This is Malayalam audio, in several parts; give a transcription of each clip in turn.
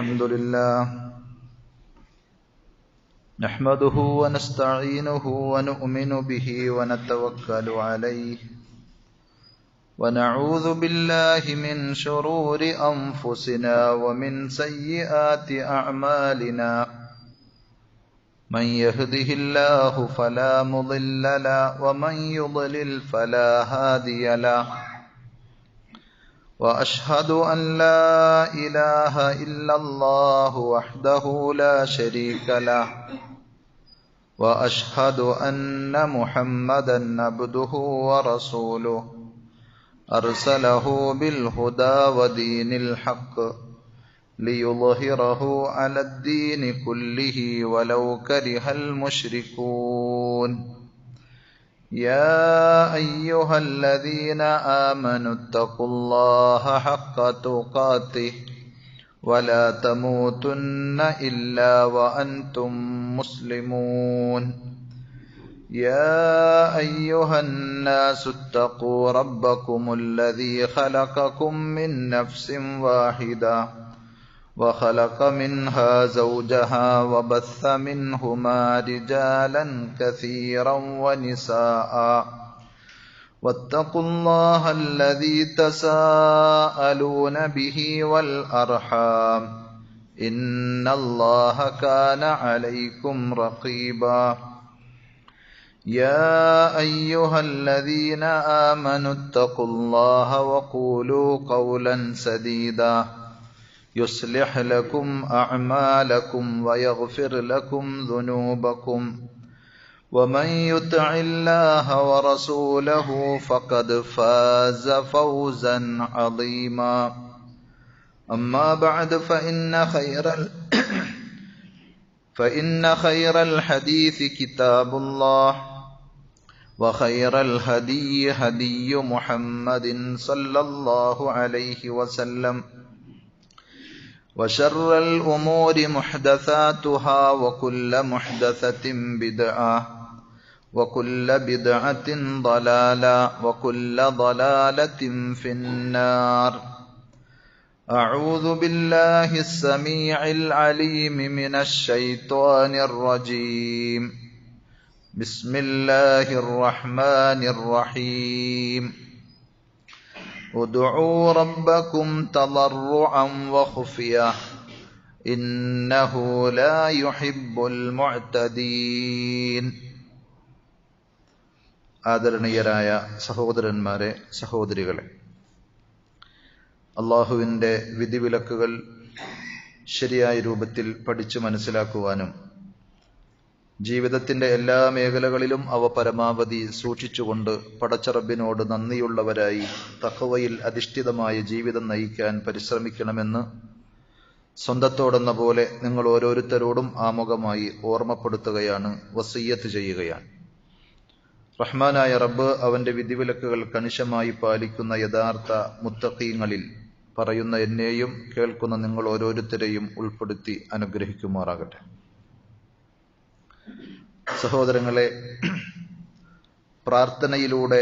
الحمد لله نحمده ونستعينه ونؤمن به ونتوكل عليه ونعوذ بالله من شرور أنفسنا ومن سيئات أعمالنا من يهده الله فلا مضل له ومن يضلل فلا هادي له وأشهد أن لا إله إلا الله وحده لا شريك له وأشهد أن محمدا عبده ورسوله أرسله بالهدى ودين الحق ليظهره على الدين كله ولو كره المشركون يا أيها الذين آمنوا اتقوا الله حق تقاته ولا تموتن إلا وأنتم مسلمون يا أيها الناس اتقوا ربكم الذي خلقكم من نفس واحدة وخلق منها زوجها وبث منهما رجالا كثيرا ونساء واتقوا الله الذي تساءلون به والأرحام إن الله كان عليكم رقيبا يا أيها الذين آمنوا اتقوا الله وقولوا قولا سديدا يصلح لكم أعمالكم ويغفر لكم ذنوبكم ومن يطع الله ورسوله فقد فاز فوزا عظيما أما بعد فإن خير الحديث كتاب الله وخير الهدي هدي محمد صلى الله عليه وسلم وشر الأمور محدثاتها وكل محدثة بدعة وكل بدعة ضلالة وكل ضلالة في النار أعوذ بالله السميع العليم من الشيطان الرجيم بسم الله الرحمن الرحيم ادعوا ربكم تضرعا وخفية إنه لا يحب المعتدين ആദരണീയരായ സഹോദരന്മാരെ, സഹോദരികളെ, അള്ളാഹുവിൻ്റെ വിധിവിലക്കുകൾ ശരിയായ രൂപത്തിൽ പഠിച്ചു മനസ്സിലാക്കുവാനും ജീവിതത്തിൻ്റെ എല്ലാ മേഖലകളിലും അവ പരമാവധി സൂക്ഷിച്ചുകൊണ്ട് പടച്ചറബിനോട് നന്ദിയുള്ളവരായി തഖ്വയിൽ അധിഷ്ഠിതമായ ജീവിതം നയിക്കാൻ പരിശ്രമിക്കണമെന്ന് സ്വന്തത്തോടെന്ന പോലെ നിങ്ങൾ ഓരോരുത്തരോടും ആമുഖമായി ഓർമ്മപ്പെടുത്തുകയാണ്, വസിയ്യത്ത് ചെയ്യുകയാണ്. റഹ്മാനായ റബ്ബ് അവന്റെ വിധിവിലക്കുകൾ കണിശമായി പാലിക്കുന്ന യഥാർത്ഥ മുത്തഖീങ്ങളിൽ പറയുന്ന എന്നെയും കേൾക്കുന്ന നിങ്ങൾ ഓരോരുത്തരെയും ഉൾപ്പെടുത്തി അനുഗ്രഹിക്കുമാറാകട്ടെ. സഹോദരങ്ങളെ, പ്രാർത്ഥനയിലൂടെ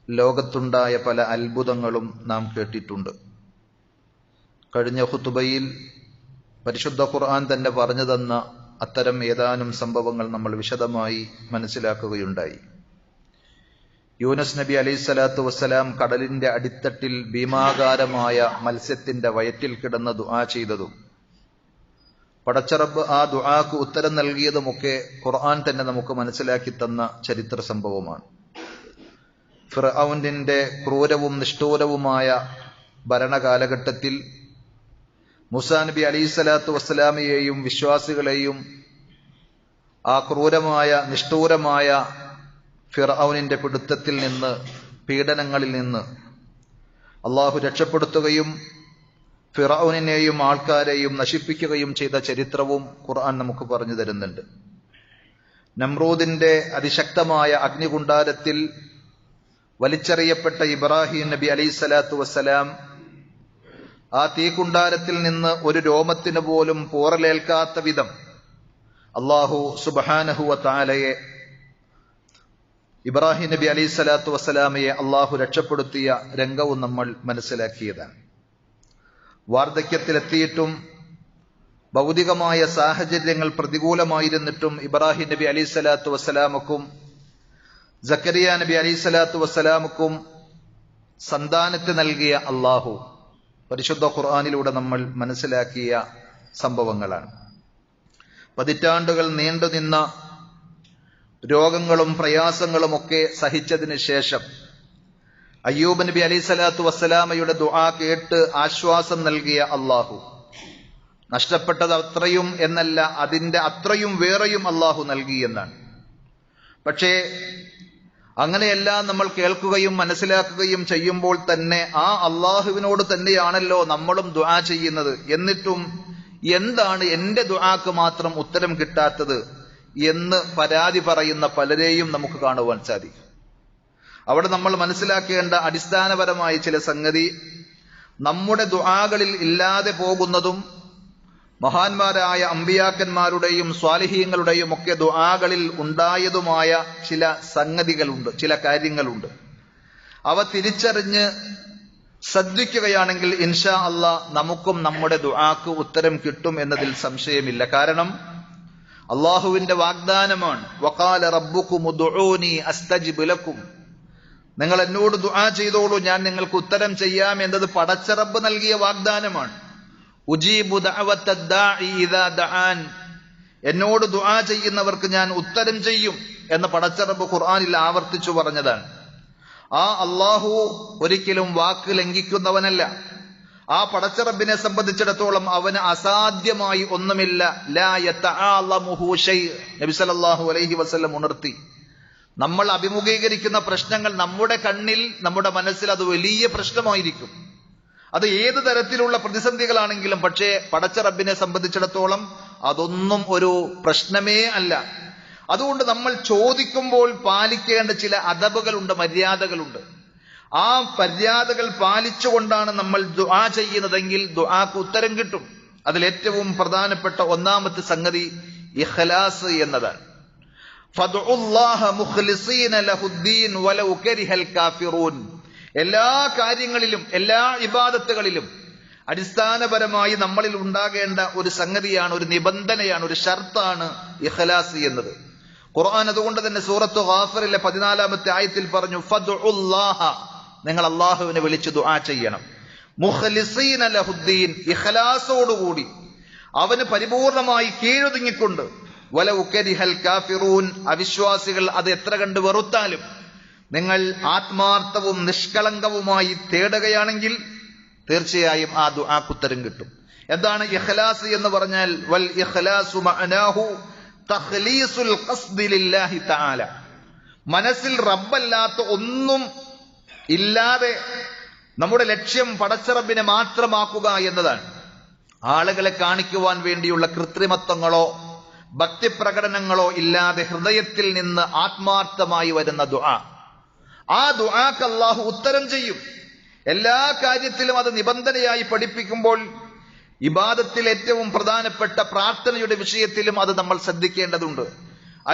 ലോകത്തുണ്ടായ പല അത്ഭുതങ്ങളും നാം കേട്ടിട്ടുണ്ട്. കഴിഞ്ഞ ഖുതുബയിൽ പരിശുദ്ധ ഖുർആൻ തന്നെ പറഞ്ഞു തന്ന അത്തരം ഏതാനും സംഭവങ്ങൾ നമ്മൾ വിശദമായി മനസ്സിലാക്കുകയുണ്ടായി. യൂനുസ് നബി അലൈഹിസ്സലാത്തു വസ്സലാം കടലിന്റെ അടിത്തട്ടിൽ ഭീമാകാരമായ മത്സ്യത്തിന്റെ വയറ്റിൽ കിടന്ന് ദുആ ചെയ്തതും പടച്ചറബ് ആ ദുആക്ക് ഉത്തരം നൽകിയതുമൊക്കെ ഖുർആൻ തന്നെ നമുക്ക് മനസ്സിലാക്കി തന്ന ചരിത്ര സംഭവമാണ്. ഫിർഔനിന്റെ ക്രൂരവും നിഷ്ഠൂരവുമായ ഭരണകാലഘട്ടത്തിൽ മൂസാ നബി അലൈഹിസ്സലാത്തു വസ്സലാമയെയും വിശ്വാസികളെയും ആ ക്രൂരമായ നിഷ്ഠൂരമായ ഫിർഔനിന്റെ പിടുത്തത്തിൽ നിന്ന്, പീഡനങ്ങളിൽ നിന്ന് അള്ളാഹു രക്ഷപ്പെടുത്തുകയും ഫിർഔനിനെയും ആൾക്കാരെയും നശിപ്പിക്കുകയും ചെയ്ത ചരിത്രവും ഖുർആൻ നമുക്ക് പറഞ്ഞു തരുന്നുണ്ട്. നമ്രൂദിന്റെ അതിശക്തമായ അഗ്നികുണ്ഡാരത്തിൽ വലിച്ചെറിയപ്പെട്ട ഇബ്രാഹിം നബി അലൈഹിസ്സലാത്തു വസ്സലാം ആ തീക്കുണ്ടാരത്തിൽ നിന്ന് ഒരു രോമത്തിന് പോലും പോറലേൽക്കാത്ത വിധം അല്ലാഹു സുബ്ഹാനഹു വ തആലയെ ഇബ്രാഹിം നബി അലൈഹിസ്സലാത്തു വസ്സലാമയെ അള്ളാഹു രക്ഷപ്പെടുത്തിയ രംഗവും നമ്മൾ മനസ്സിലാക്കിയതാണ്. വാർദ്ധക്യത്തിലെത്തിയിട്ടും ഭൗതികമായ സാഹചര്യങ്ങൾ പ്രതികൂലമായിരുന്നിട്ടും ഇബ്രാഹിം നബി അലൈഹി സ്വലാത്തു വസ്സലാമക്കും സക്കരിയ നബി അലൈഹി സ്വലാത്തു വസ്സലാമക്കും സന്താനത്തെ നൽകിയ അള്ളാഹു പരിശുദ്ധ ഖുർആനിലൂടെ നമ്മൾ മനസ്സിലാക്കിയ സംഭവങ്ങളാണ്. പതിറ്റാണ്ടുകൾ നീണ്ടുനിന്ന രോഗങ്ങളും പ്രയാസങ്ങളുമൊക്കെ സഹിച്ചതിന് ശേഷം അയ്യൂബ് നബി അലൈഹി സ്വലാത്തു വസ്സലാമയുടെ ദുആ കേട്ട് ആശ്വാസം നൽകിയ അള്ളാഹു നഷ്ടപ്പെട്ടത് അത്രയും എന്നല്ല, അതിന്റെ അത്രയും വേറെയും അള്ളാഹു നൽകി എന്നാണ്. പക്ഷേ അങ്ങനെയെല്ലാം നമ്മൾ കേൾക്കുകയും മനസ്സിലാക്കുകയും ചെയ്യുമ്പോൾ തന്നെ ആ അള്ളാഹുവിനോട് തന്നെയാണല്ലോ നമ്മളും ദുആ ചെയ്യുന്നത്. എന്നിട്ടും എന്താണ് എന്റെ ദുആക്ക് മാത്രം ഉത്തരം കിട്ടാത്തത് എന്ന് പരാതി പറയുന്ന പലരെയും നമുക്ക് കാണുവാൻ സാധിക്കും. അവിടെ നമ്മൾ മനസ്സിലാക്കേണ്ട അടിസ്ഥാനപരമായ ചില സംഗതി, നമ്മുടെ ദുആകളിൽ ഇല്ലാതെ പോകുന്നതും മഹാന്മാരായ അമ്പിയാക്കന്മാരുടെയും സ്വാലിഹീങ്ങളുടെയും ഒക്കെ ദുആകളിൽ ഉണ്ടായതുമായ ചില സംഗതികളുണ്ട്, ചില കാര്യങ്ങളുണ്ട്. അവ തിരിച്ചറിഞ്ഞ് ശ്രദ്ധിക്കുകയാണെങ്കിൽ ഇൻഷാ അല്ലാഹ് നമുക്കും നമ്മുടെ ദുആക്ക് ഉത്തരം കിട്ടും എന്നതിൽ സംശയമില്ല. കാരണം അള്ളാഹുവിന്റെ വാഗ്ദാനമാണ്, വഖാല റബ്ബുകും ഉദ്ഉനി അസ്തജിബ് ലക്കും, നിങ്ങൾ എന്നോട് ദുആ ചെയ്തോളൂ, ഞാൻ നിങ്ങൾക്ക് ഉത്തരം ചെയ്യാം എന്നത് പടച്ച റബ്ബ് നൽകിയ വാഗ്ദാനമാണ്. ഉജീബു ദഅവത്തദ് ദാഇ ഇദാ ദഅൻ, എന്നോട് ദുആ ചെയ്യുന്നവർക്ക് ഞാൻ ഉത്തരം ചെയ്യും എന്ന് പടച്ച റബ്ബ് ഖുർആനിൽ ആവർത്തിച്ചു പറഞ്ഞതാണ്. ആ അള്ളാഹു ഒരിക്കലും വാക്ക് ലംഘിക്കുന്നവനല്ല. ആ പടച്ച റബ്ബിനെ സംബന്ധിച്ചിടത്തോളം അവന് അസാധ്യമായി ഒന്നുമില്ല. ലാ യതആലമുഹു ഷൈ, നബി സല്ലല്ലാഹു അലൈഹി വസല്ലം ഉണർത്തി. നമ്മൾ അഭിമുഖീകരിക്കുന്ന പ്രശ്നങ്ങൾ നമ്മുടെ കണ്ണിൽ, നമ്മുടെ മനസ്സിൽ അത് വലിയ പ്രശ്നമായിരിക്കും. അത് ഏത് തരത്തിലുള്ള പ്രതിസന്ധികളാണെങ്കിലും, പക്ഷേ പടച്ച റബ്ബിനെ സംബന്ധിച്ചിടത്തോളം അതൊന്നും ഒരു പ്രശ്നമേ അല്ല. അതുകൊണ്ട് നമ്മൾ ചോദിക്കുമ്പോൾ പാലിക്കേണ്ട ചില അദബുകളുണ്ട്, മര്യാദകളുണ്ട്. ആ മര്യാദകൾ പാലിച്ചുകൊണ്ടാണ് നമ്മൾ ദുആ ചെയ്യുന്നതെങ്കിൽ ദുആക്ക് ഉത്തരം കിട്ടും. അതിലേറ്റവും പ്രധാനപ്പെട്ട ഒന്നാമത്തെ സംഗതി ഇഖ്ലാസ് എന്നതാണ്. ഫദ്ഉല്ലാഹ മുഖ്ലിസീന ലഹുദ്ദീൻ വലൗ കരിഹൽ കാഫിറൂൻ. എല്ലാ കാര്യങ്ങളിലും, എല്ലാ ഇബാദത്തുകളിലും അടിസ്ഥാനപരമായി നമ്മളിൽ ഉണ്ടാകേണ്ട ഒരു സംഗതിയാണ്, ഒരു നിബന്ധനയാണ്, ഒരു ഷർത്താണ് ഇഖ്ലാസ് എന്നത്. ഖുർആൻ അതുകൊണ്ട് തന്നെ സൂറത്തു ഗാഫിറിലെ 14-ാമത്തെ ആയത്തിൽ പറഞ്ഞു, ഫദ്ഉല്ലാഹ, നിങ്ങൾ അള്ളാഹുവിനെ വിളിച്ച് ദുആ ചെയ്യണം. മുഖ്ലിസീന ലഹുദ്ദീൻ, ഇഖ്ലാസോടുകൂടി അവന് പരിപൂർണമായി കീഴൊതുങ്ങിക്കൊണ്ട്. വലൗ കരിഹൽ കാഫിറൂൻ, അവിശ്വാസികൾ അത് എത്ര കണ്ട് വെറുത്താലും നിങ്ങൾ ആത്മാർത്ഥവും നിഷ്കളങ്കവുമായി തേടുകയാണെങ്കിൽ തീർച്ചയായും ആ ദുആക്ക് ഉത്തരം കിട്ടും. എന്താണ് ഇഖ്ലാസ് എന്ന് പറഞ്ഞാൽ? വൽ ഇഖ്ലാസു മഅനാഹു തഖ്ലീസുൽ ഖസ്ദി ലില്ലാഹി തആല. മനസ്സിൽ റബ്ബല്ലാത്ത ഒന്നും ഇല്ലാതെ നമ്മുടെ ലക്ഷ്യം പടച്ച റബ്ബിനെ മാത്രമാക്കുക എന്നതാണ്. ആളുകളെ കാണിക്കുവാൻ വേണ്ടിയുള്ള കൃത്രിമത്വങ്ങളോ ഭക്തിപ്രകടനങ്ങളോ ഇല്ലാതെ ഹൃദയത്തിൽ നിന്ന് ആത്മാർത്ഥമായി വരുന്ന ദുആ, ആ ദുആക്ക് അല്ലാഹു ഉത്തരം ചെയ്യും. എല്ലാ കാര്യത്തിലും അത് നിബന്ധനയായി പഠിപ്പിക്കുമ്പോൾ ഇബാദത്തിൽ ഏറ്റവും പ്രധാനപ്പെട്ട പ്രാർത്ഥനയുടെ വിഷയത്തിലും അത് നമ്മൾ ശ്രദ്ധിക്കേണ്ടതുണ്ട്.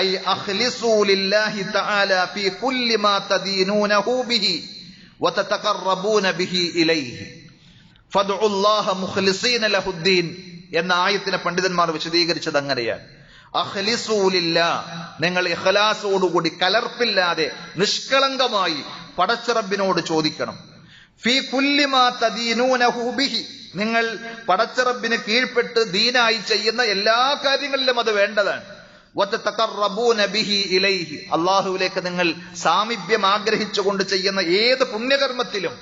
ഐ അഖ്ലിസൂ ലില്ലാഹി തആല ഫീ കുല്ലി മാ തദീനൂനഹു ബിഹി വതതഖറബൂന ബിഹി ഇലൈഹി ഫദ്ഉല്ലാഹ മുഖ്ലിസീന ലഹുദ്ദീൻ എന്ന ആയത്തിനെ പണ്ഡിതന്മാർ വിശദീകരിച്ചത് അങ്ങനെയാണ്. അഖ്ലിസൂ ലില്ലാഹ്, നിങ്ങൾ ഇഖ്ലാസോടുകൂടി കലർപ്പില്ലാതെ നിഷ്കളങ്കമായി പടച്ച റബ്ബിനോട് ചോദിക്കണം. ഫീ കുല്ലി മാ തദീനൂനഹു ബിഹി, നിങ്ങൾ പടച്ച റബ്ബിന് കീഴ്പ്പെട്ട് ദീനായി ചെയ്യുന്ന എല്ലാ കാര്യങ്ങളിലും അത് വേണ്ടതാണ്. വതതഖറബൂന ബിഹി ഇലൈഹി, അല്ലാഹുവിലേക്ക് നിങ്ങൾ സാമീപ്യം ആഗ്രഹിച്ചുകൊണ്ട് ചെയ്യുന്ന ഏത് പുണ്യകർമ്മത്തിലും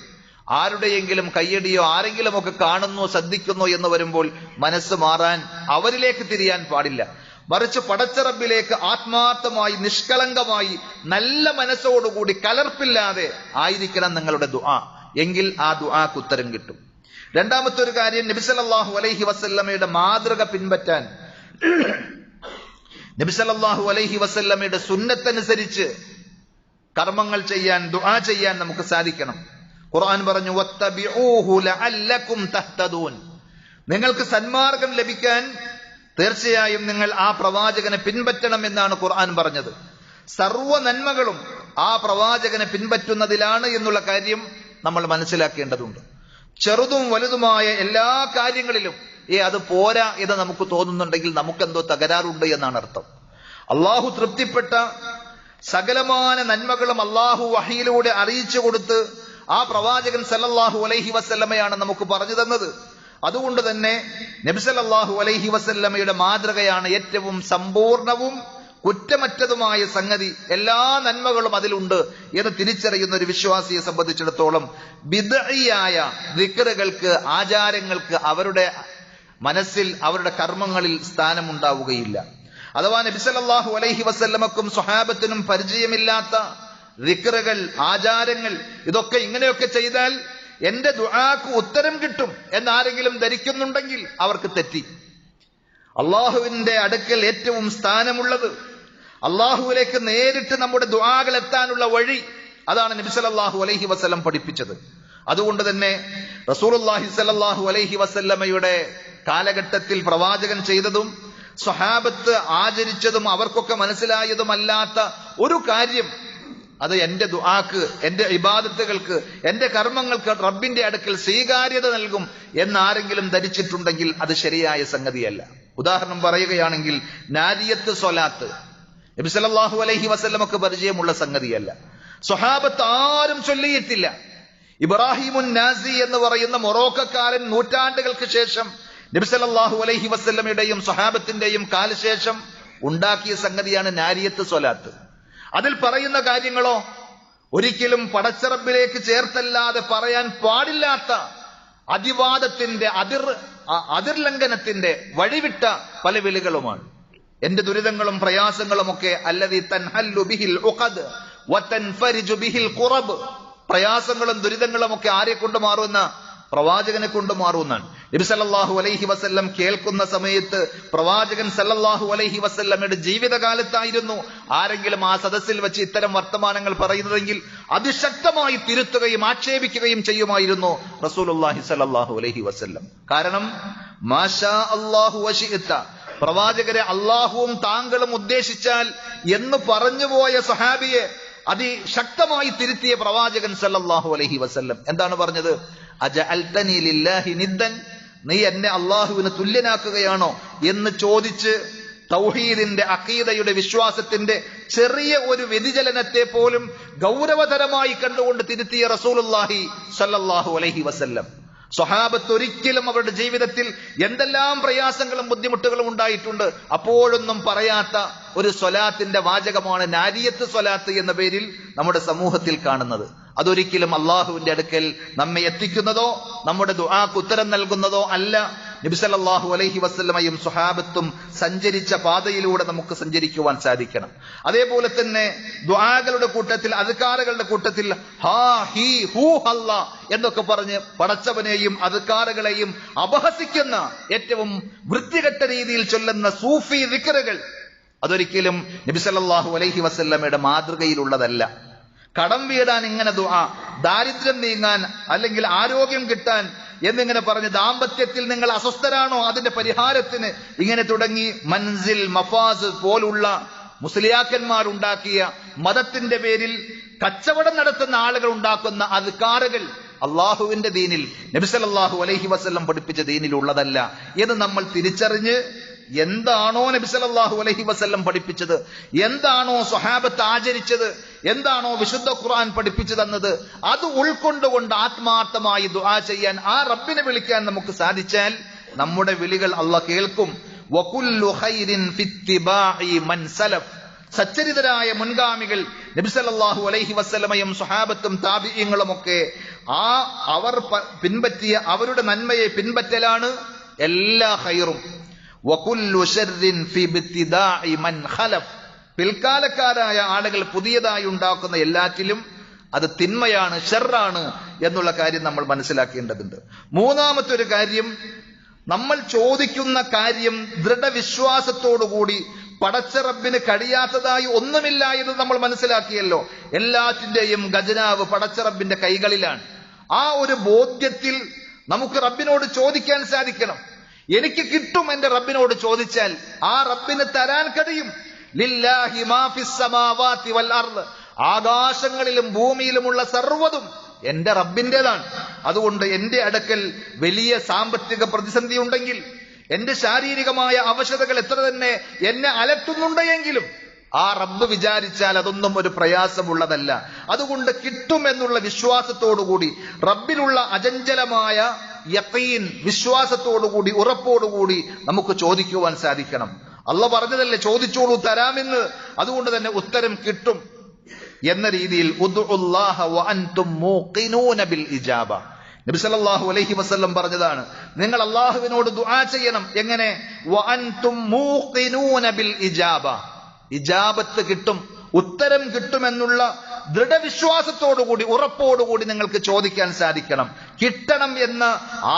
ആരുടെയെങ്കിലും കയ്യടിയോ ആരെങ്കിലും ഒക്കെ കാണുന്നു ശ്രദ്ധിക്കുന്നു എന്ന് വരുമ്പോൾ മനസ്സ് മാറാൻ, അവരിലേക്ക് തിരിയാൻ പാടില്ല. മറിച്ച് പടച്ച റബ്ബിലേക്ക് ആത്മാർത്ഥമായി നിഷ്കളങ്കമായി നല്ല മനസ്സോടുകൂടി കലർപ്പില്ലാതെ ആയിരിക്കണം നിങ്ങളുടെ ദുആ. എങ്കിൽ ആ ദുആക്ക് ഉത്തരം കിട്ടും. രണ്ടാമത്തെ ഒരു കാര്യം, നബി സല്ലല്ലാഹു അലൈഹി വസല്ലമയുടെ മാതൃക പിൻപറ്റാൻ, നബി സല്ലല്ലാഹു അലൈഹി വസല്ലമയുടെ സുന്നത്തനുസരിച്ച് കർമ്മങ്ങൾ ചെയ്യാൻ, ദുആ ചെയ്യാൻ നമുക്ക് സാധിക്കണം. ഖുർആൻ പറഞ്ഞു, വത്തബിഊഹു ലഅല്ലകും തഹ്തദൂൻ, നിങ്ങൾക്ക് സന്മാർഗം ലഭിക്കാൻ തീർച്ചയായും നിങ്ങൾ ആ പ്രവാചകനെ പിൻപറ്റണം എന്നാണ് ഖുർആൻ പറഞ്ഞത്. സർവ്വ നന്മകളും ആ പ്രവാചകനെ പിൻപറ്റുന്നതിലാണ് എന്നുള്ള കാര്യം നമ്മൾ മനസ്സിലാക്കേണ്ടതുണ്ട്. ചെറുതും വലുതുമായ എല്ലാ കാര്യങ്ങളിലും അത് പോരാ എന്ന് നമുക്ക് തോന്നുന്നുണ്ടെങ്കിൽ നമുക്കെന്തോ തകരാറുണ്ട് എന്നാണ് അർത്ഥം. അള്ളാഹു തൃപ്തിപ്പെട്ട സകലമാന നന്മകളും അള്ളാഹു വഹയിലൂടെ അറിയിച്ചു കൊടുത്ത് ആ പ്രവാചകൻ സല്ലല്ലാഹു അലൈഹി വസല്ലമയാണ് നമുക്ക് പറഞ്ഞു തന്നത്. അതുകൊണ്ട് തന്നെ നബി സല്ലല്ലാഹു അലൈഹി വസല്ലമയുടെ മാതൃകയാണ് ഏറ്റവും സമ്പൂർണവും കുറ്റമറ്റതുമായ സംഗതി. എല്ലാ നന്മകളും അതിലുണ്ട് എന്ന് തിരിച്ചറിയുന്ന ഒരു വിശ്വാസിയെ സംബന്ധിച്ചിടത്തോളം ബിദ്ഈയായ ദിക്റുകൾക്ക്, ആചാരങ്ങൾക്ക് അവരുടെ മനസ്സിൽ, അവരുടെ കർമ്മങ്ങളിൽ സ്ഥാനമുണ്ടാവുകയില്ല. അഥവാ നബി സല്ലല്ലാഹു അലൈഹി വസല്ലമക്കും സ്വഹാബത്തിനും പരിചയമില്ലാത്ത ദിക്റുകൾ, ആചാരങ്ങൾ, ഇതൊക്കെ ഇങ്ങനെയൊക്കെ ചെയ്താൽ എന്റെ ദുആക്ക് ഉത്തരം കിട്ടും എന്നാരെങ്കിലും ധരിക്കുന്നുണ്ടെങ്കിൽ അവർക്ക് തെറ്റി. അള്ളാഹുവിന്റെ അടുക്കൽ ഏറ്റവും സ്ഥാനമുള്ളത്, അള്ളാഹുവിലേക്ക് നേരിട്ട് നമ്മുടെ ദുആകൾ എത്താനുള്ള വഴി, അതാണ് നബി സല്ലല്ലാഹു അലൈഹി വസല്ലം പഠിപ്പിച്ചത്. അതുകൊണ്ട് തന്നെ റസൂലുള്ളാഹി സ്വല്ലല്ലാഹു അലൈഹി വസല്ലമയുടെ കാലഘട്ടത്തിൽ പ്രവാചകൻ ചെയ്തതും സ്വഹാബത്ത് ആചരിച്ചതും അവർക്കൊക്കെ മനസ്സിലായതുമല്ലാത്ത ഒരു കാര്യം, അത് എന്റെ ദുആക്ക്, എന്റെ ഇബാദത്തുകൾക്ക്, എന്റെ കർമ്മങ്ങൾക്ക് റബ്ബിന്റെ അടുക്കൽ സ്വീകാര്യത നൽകും എന്നാരെങ്കിലും ധരിച്ചിട്ടുണ്ടെങ്കിൽ അത് ശരിയായ സംഗതിയല്ല. ഉദാഹരണം പറയുകയാണെങ്കിൽ നാരിയത്ത് സ്വലാത്ത് നബി സല്ലല്ലാഹു അലൈഹി വസല്ലമക്ക് പരിചയമുള്ള സംഗതിയല്ല. സ്വഹാബത്ത് ആരും ചൊല്ലിയിട്ടില്ല. ഇബ്രാഹിമുൻ നാസി എന്ന് പറയുന്ന മൊറോക്കക്കാരൻ നൂറ്റാണ്ടുകൾക്ക് ശേഷം നബി സല്ലല്ലാഹു അലൈഹി വസല്ലമയുടെയും സ്വഹാബത്തിന്റെയും കാലശേഷം ഉണ്ടാക്കിയ സംഗതിയാണ് നാരിയത്ത് സ്വലാത്ത്. അതിൽ പറയുന്ന കാര്യങ്ങളോ ഒരിക്കലും പടച്ചറബിലേക്ക് ചേർത്തല്ലാതെ പറയാൻ പാടില്ലാത്ത അതിവാദത്തിന്റെ, അതിർലംഘനത്തിന്റെ വഴിവിട്ട പല വിളികളുമാണ്. എന്റെ ദുരിതങ്ങളും പ്രയാസങ്ങളും ഒക്കെ അല്ലദീ തൻഹല്ലു ബിഹിൽ ഉഖദ് വതൻഫരിജു ബിഹിൽ ഖുറബ്, പ്രയാസങ്ങളും ദുരിതങ്ങളും ഒക്കെ ആരെ കൊണ്ട് മാറുന്ന? പ്രവാചകനെ കൊണ്ട് മാറുന്നതാണ്. നബി സല്ലല്ലാഹു അലൈഹി വസല്ലം കേൾക്കുന്ന സമയത്ത് പ്രവാചകൻ സല്ലല്ലാഹു അലൈഹി വസല്ലമയുടെ ജീവിതകാലത്തായിരുന്നു ആരെങ്കിലും ആ സദസ്സിൽ വെച്ച് ഇത്തരം വർത്തമാനങ്ങൾ പറയുന്നതെങ്കിൽ അതിശക്തമായി തിരുത്തുകയും ആക്ഷേപിക്കുകയും ചെയ്യുമായിരുന്നു റസൂലുള്ളാഹി സല്ലല്ലാഹു അലൈഹി വസല്ലം. കാരണം മാഷാ അല്ലാഹു വശിഅത, പ്രവാചകരെ അള്ളാഹുവും താങ്കളും ഉദ്ദേശിച്ചാൽ എന്ന് പറഞ്ഞുപോയ സഹാബിയെ അതിശക്തമായി തിരുത്തിയ പ്രവാചകൻ സല്ലല്ലാഹു അലൈഹി വസല്ലം എന്താണ് പറഞ്ഞത്? അജഅൽതനി ലില്ലാഹി നിദ്ദൻ, നീ എന്നെ അള്ളാഹുവിന് തുല്യനാക്കുകയാണോ എന്ന് ചോദിച്ച് തൗഹീദിന്റെ, അഖീദയുടെ, വിശ്വാസത്തിന്റെ ചെറിയ ഒരു വ്യതിചലനത്തെ പോലും ഗൗരവതരമായി കണ്ടുകൊണ്ട് തിരുത്തിയ റസൂലുള്ളാഹി സ്വല്ലല്ലാഹു അലൈഹി വസല്ലം. സ്വഹാബത്ത് ഒരിക്കലും അവരുടെ ജീവിതത്തിൽ എന്തെല്ലാം പ്രയാസങ്ങളും ബുദ്ധിമുട്ടുകളും ഉണ്ടായിട്ടുണ്ട്, അപ്പോഴൊന്നും പറയാത്ത ഒരു സ്വലാത്തിന്റെ വാചകമാണ് നാരിയത്ത് സ്വലാത്ത് എന്ന പേരിൽ നമ്മുടെ സമൂഹത്തിൽ കാണുന്നത്. അതൊരിക്കലും അള്ളാഹുവിന്റെ അടുക്കൽ നമ്മെ എത്തിക്കുന്നതോ നമ്മുടെ ദുആക്ക് ഉത്തരം നൽകുന്നതോ അല്ല. നബി സല്ലല്ലാഹു അലൈഹി വസല്ലമയും സ്വഹാബത്തും സഞ്ചരിച്ച പാതയിലൂടെ നമുക്ക് സഞ്ചരിക്കുവാൻ സാധിക്കണം. അതേപോലെ തന്നെ ദുആകളുടെ കൂട്ടത്തിൽ, അദ്കാറുകളുടെ കൂട്ടത്തിൽ ഹാ ഹി ഹൂ ഹല്ലാ എന്നൊക്കെ പറഞ്ഞ് പടച്ചവനെയും അദ്കാറുകളെയും അപഹസിക്കുന്ന, ഏറ്റവും വൃത്തികെട്ട രീതിയിൽ ചൊല്ലുന്ന സൂഫി ദിക്റുകൾ, അതൊരിക്കലും നബി സല്ലല്ലാഹു അലൈഹി വസല്ലമയുടെ മാതൃകയിലുള്ളതല്ല. കടം വീടാൻ ഇങ്ങനെ ദുആ, ദാരിദ്ര്യം നീങ്ങാൻ അല്ലെങ്കിൽ ആരോഗ്യം കിട്ടാൻ എന്നിങ്ങനെ പറഞ്ഞ്, ദാമ്പത്യത്തിൽ നിങ്ങൾ അസ്വസ്ഥരാണോ അതിന്റെ പരിഹാരത്തിന്, ഇങ്ങനെ തുടങ്ങി മൻസിൽ, മഫാസ് പോലുള്ള മുസ്ലിയാക്കന്മാരുണ്ടാക്കിയ മതത്തിന്റെ പേരിൽ കച്ചവടം നടത്തുന്ന ആളുകൾ ഉണ്ടാക്കുന്ന അദ്കാറുകൾ അള്ളാഹുവിന്റെ ദീനിൽ, നബി സല്ലല്ലാഹു അലൈഹി വസല്ലം പഠിപ്പിച്ച ദീനിൽ ഉള്ളതല്ല എന്ന് നമ്മൾ തിരിച്ചറിഞ്ഞ് എന്താണോ നബി സല്ലല്ലാഹു അലൈഹി വസല്ലം പഠിപ്പിച്ചത്, എന്താണോ സ്വഹാബത്ത് ആചരിച്ചത്, എന്താണോ വിശുദ്ധ ഖുർആൻ പഠിപ്പിച്ചു തന്നത്, അത് ഉൾക്കൊണ്ടുകൊണ്ട് ആത്മാർത്ഥമായി ദുആ ചെയ്യാൻ, ആ റബ്ബിനെ വിളിക്കാൻ നമുക്ക് സാധിച്ചാൽ നമ്മുടെ വിളികൾ അള്ളാഹ് കേൾക്കും. വകുല്ലു ഖൈരിൻ ഫിത്തിബാഇ മൻ സലഫ്, സച്ചരിതരായ മുൻഗാമികൾ നബി സല്ലല്ലാഹു അലൈഹി വസല്ലമയും സ്വഹാബത്തും താബിഈങ്ങളും ഒക്കെ അവർ പിൻപറ്റിയ അവരുടെ നന്മയെ പിൻപറ്റലാണ് എല്ലാ ഖൈറും. വകുല്ലു ശർരിൻ ഫി ഇബ്തിദാഇ മൻ ഖലഫ്, പിൽക്കാലക്കാരായ ആളുകൾ പുതിയതായി ഉണ്ടാക്കുന്ന എല്ലാറ്റിലും അത് തിന്മയാണ്, ഷർറാണ് എന്നുള്ള കാര്യം നമ്മൾ മനസ്സിലാക്കേണ്ടതുണ്ട്. മൂന്നാമത്തെ ഒരു കാര്യം, നമ്മൾ ചോദിക്കുന്ന കാര്യം ദൃഢവിശ്വാസത്തോടുകൂടി പടച്ച റബ്ബിന് കഴിയാത്തതായി ഒന്നുമില്ല എന്ന് നമ്മൾ മനസ്സിലാക്കിയല്ലോ. എല്ലാറ്റിന്റെയും ഖജനാവ് പടച്ച റബ്ബിന്റെ കൈകളിലാണ്. ആ ഒരു ബോധ്യത്തിൽ നമുക്ക് റബ്ബിനോട് ചോദിക്കാൻ സാധിക്കണം. എനിക്ക് കിട്ടും എന്റെ റബ്ബിനോട് ചോദിച്ചാൽ, ആ റബ്ബിന് തരാൻ കഴിയും. ലില്ലാഹി മാ ഫിസ് സമാവാതി വൽ അർദ്, ആകാശങ്ങളിലും ഭൂമിയിലുമുള്ള സർവ്വതും എന്റെ റബ്ബിന്റേതാണ്. അതുകൊണ്ട് എന്റെ അടുക്കൽ വലിയ സാമ്പത്തിക പ്രതിസന്ധി ഉണ്ടെങ്കിൽ, എന്റെ ശാരീരികമായ അവശതകൾ എത്ര തന്നെ എന്നെ അലട്ടുന്നുണ്ടെങ്കിലും ആ റബ്ബ് വിചാരിച്ചാൽ അതൊന്നും ഒരു പ്രയാസമുള്ളതല്ല. അതുകൊണ്ട് കിട്ടുമെന്നുള്ള വിശ്വാസത്തോടുകൂടി, റബ്ബിലുള്ള അചഞ്ചലമായ യഖീൻ വിശ്വാസത്തോടുകൂടി, ഉറപ്പോടുകൂടി നമുക്ക് ചോദിക്കുവാൻ സാധിക്കണം. അള്ളാഹ് പറഞ്ഞതല്ലേ ചോദിച്ചോളൂ തരാമെന്ന്. അതുകൊണ്ട് തന്നെ ഉത്തരം കിട്ടും എന്ന രീതിയിൽ ഉദ്ഉല്ലാഹ വഅൻതും മൂഖിനൂന ബിൽ ഇജാബ. നബി സല്ലല്ലാഹു അലൈഹി വസല്ലം പറഞ്ഞതാണ്, നിങ്ങൾ അള്ളാഹുവിനോട് ദുആ ചെയ്യണം. എങ്ങനെ? വഅൻതും മൂഖിനൂന ബിൽ ഇജാബ. ഇജാബത്ത് കിട്ടും, ഉത്തരം കിട്ടുമെന്നുള്ള ദൃഢവിശ്വാസത്തോടുകൂടി, ഉറപ്പോടുകൂടി നിങ്ങൾക്ക് ചോദിക്കാൻ സാധിക്കണം. കിട്ടണം എന്ന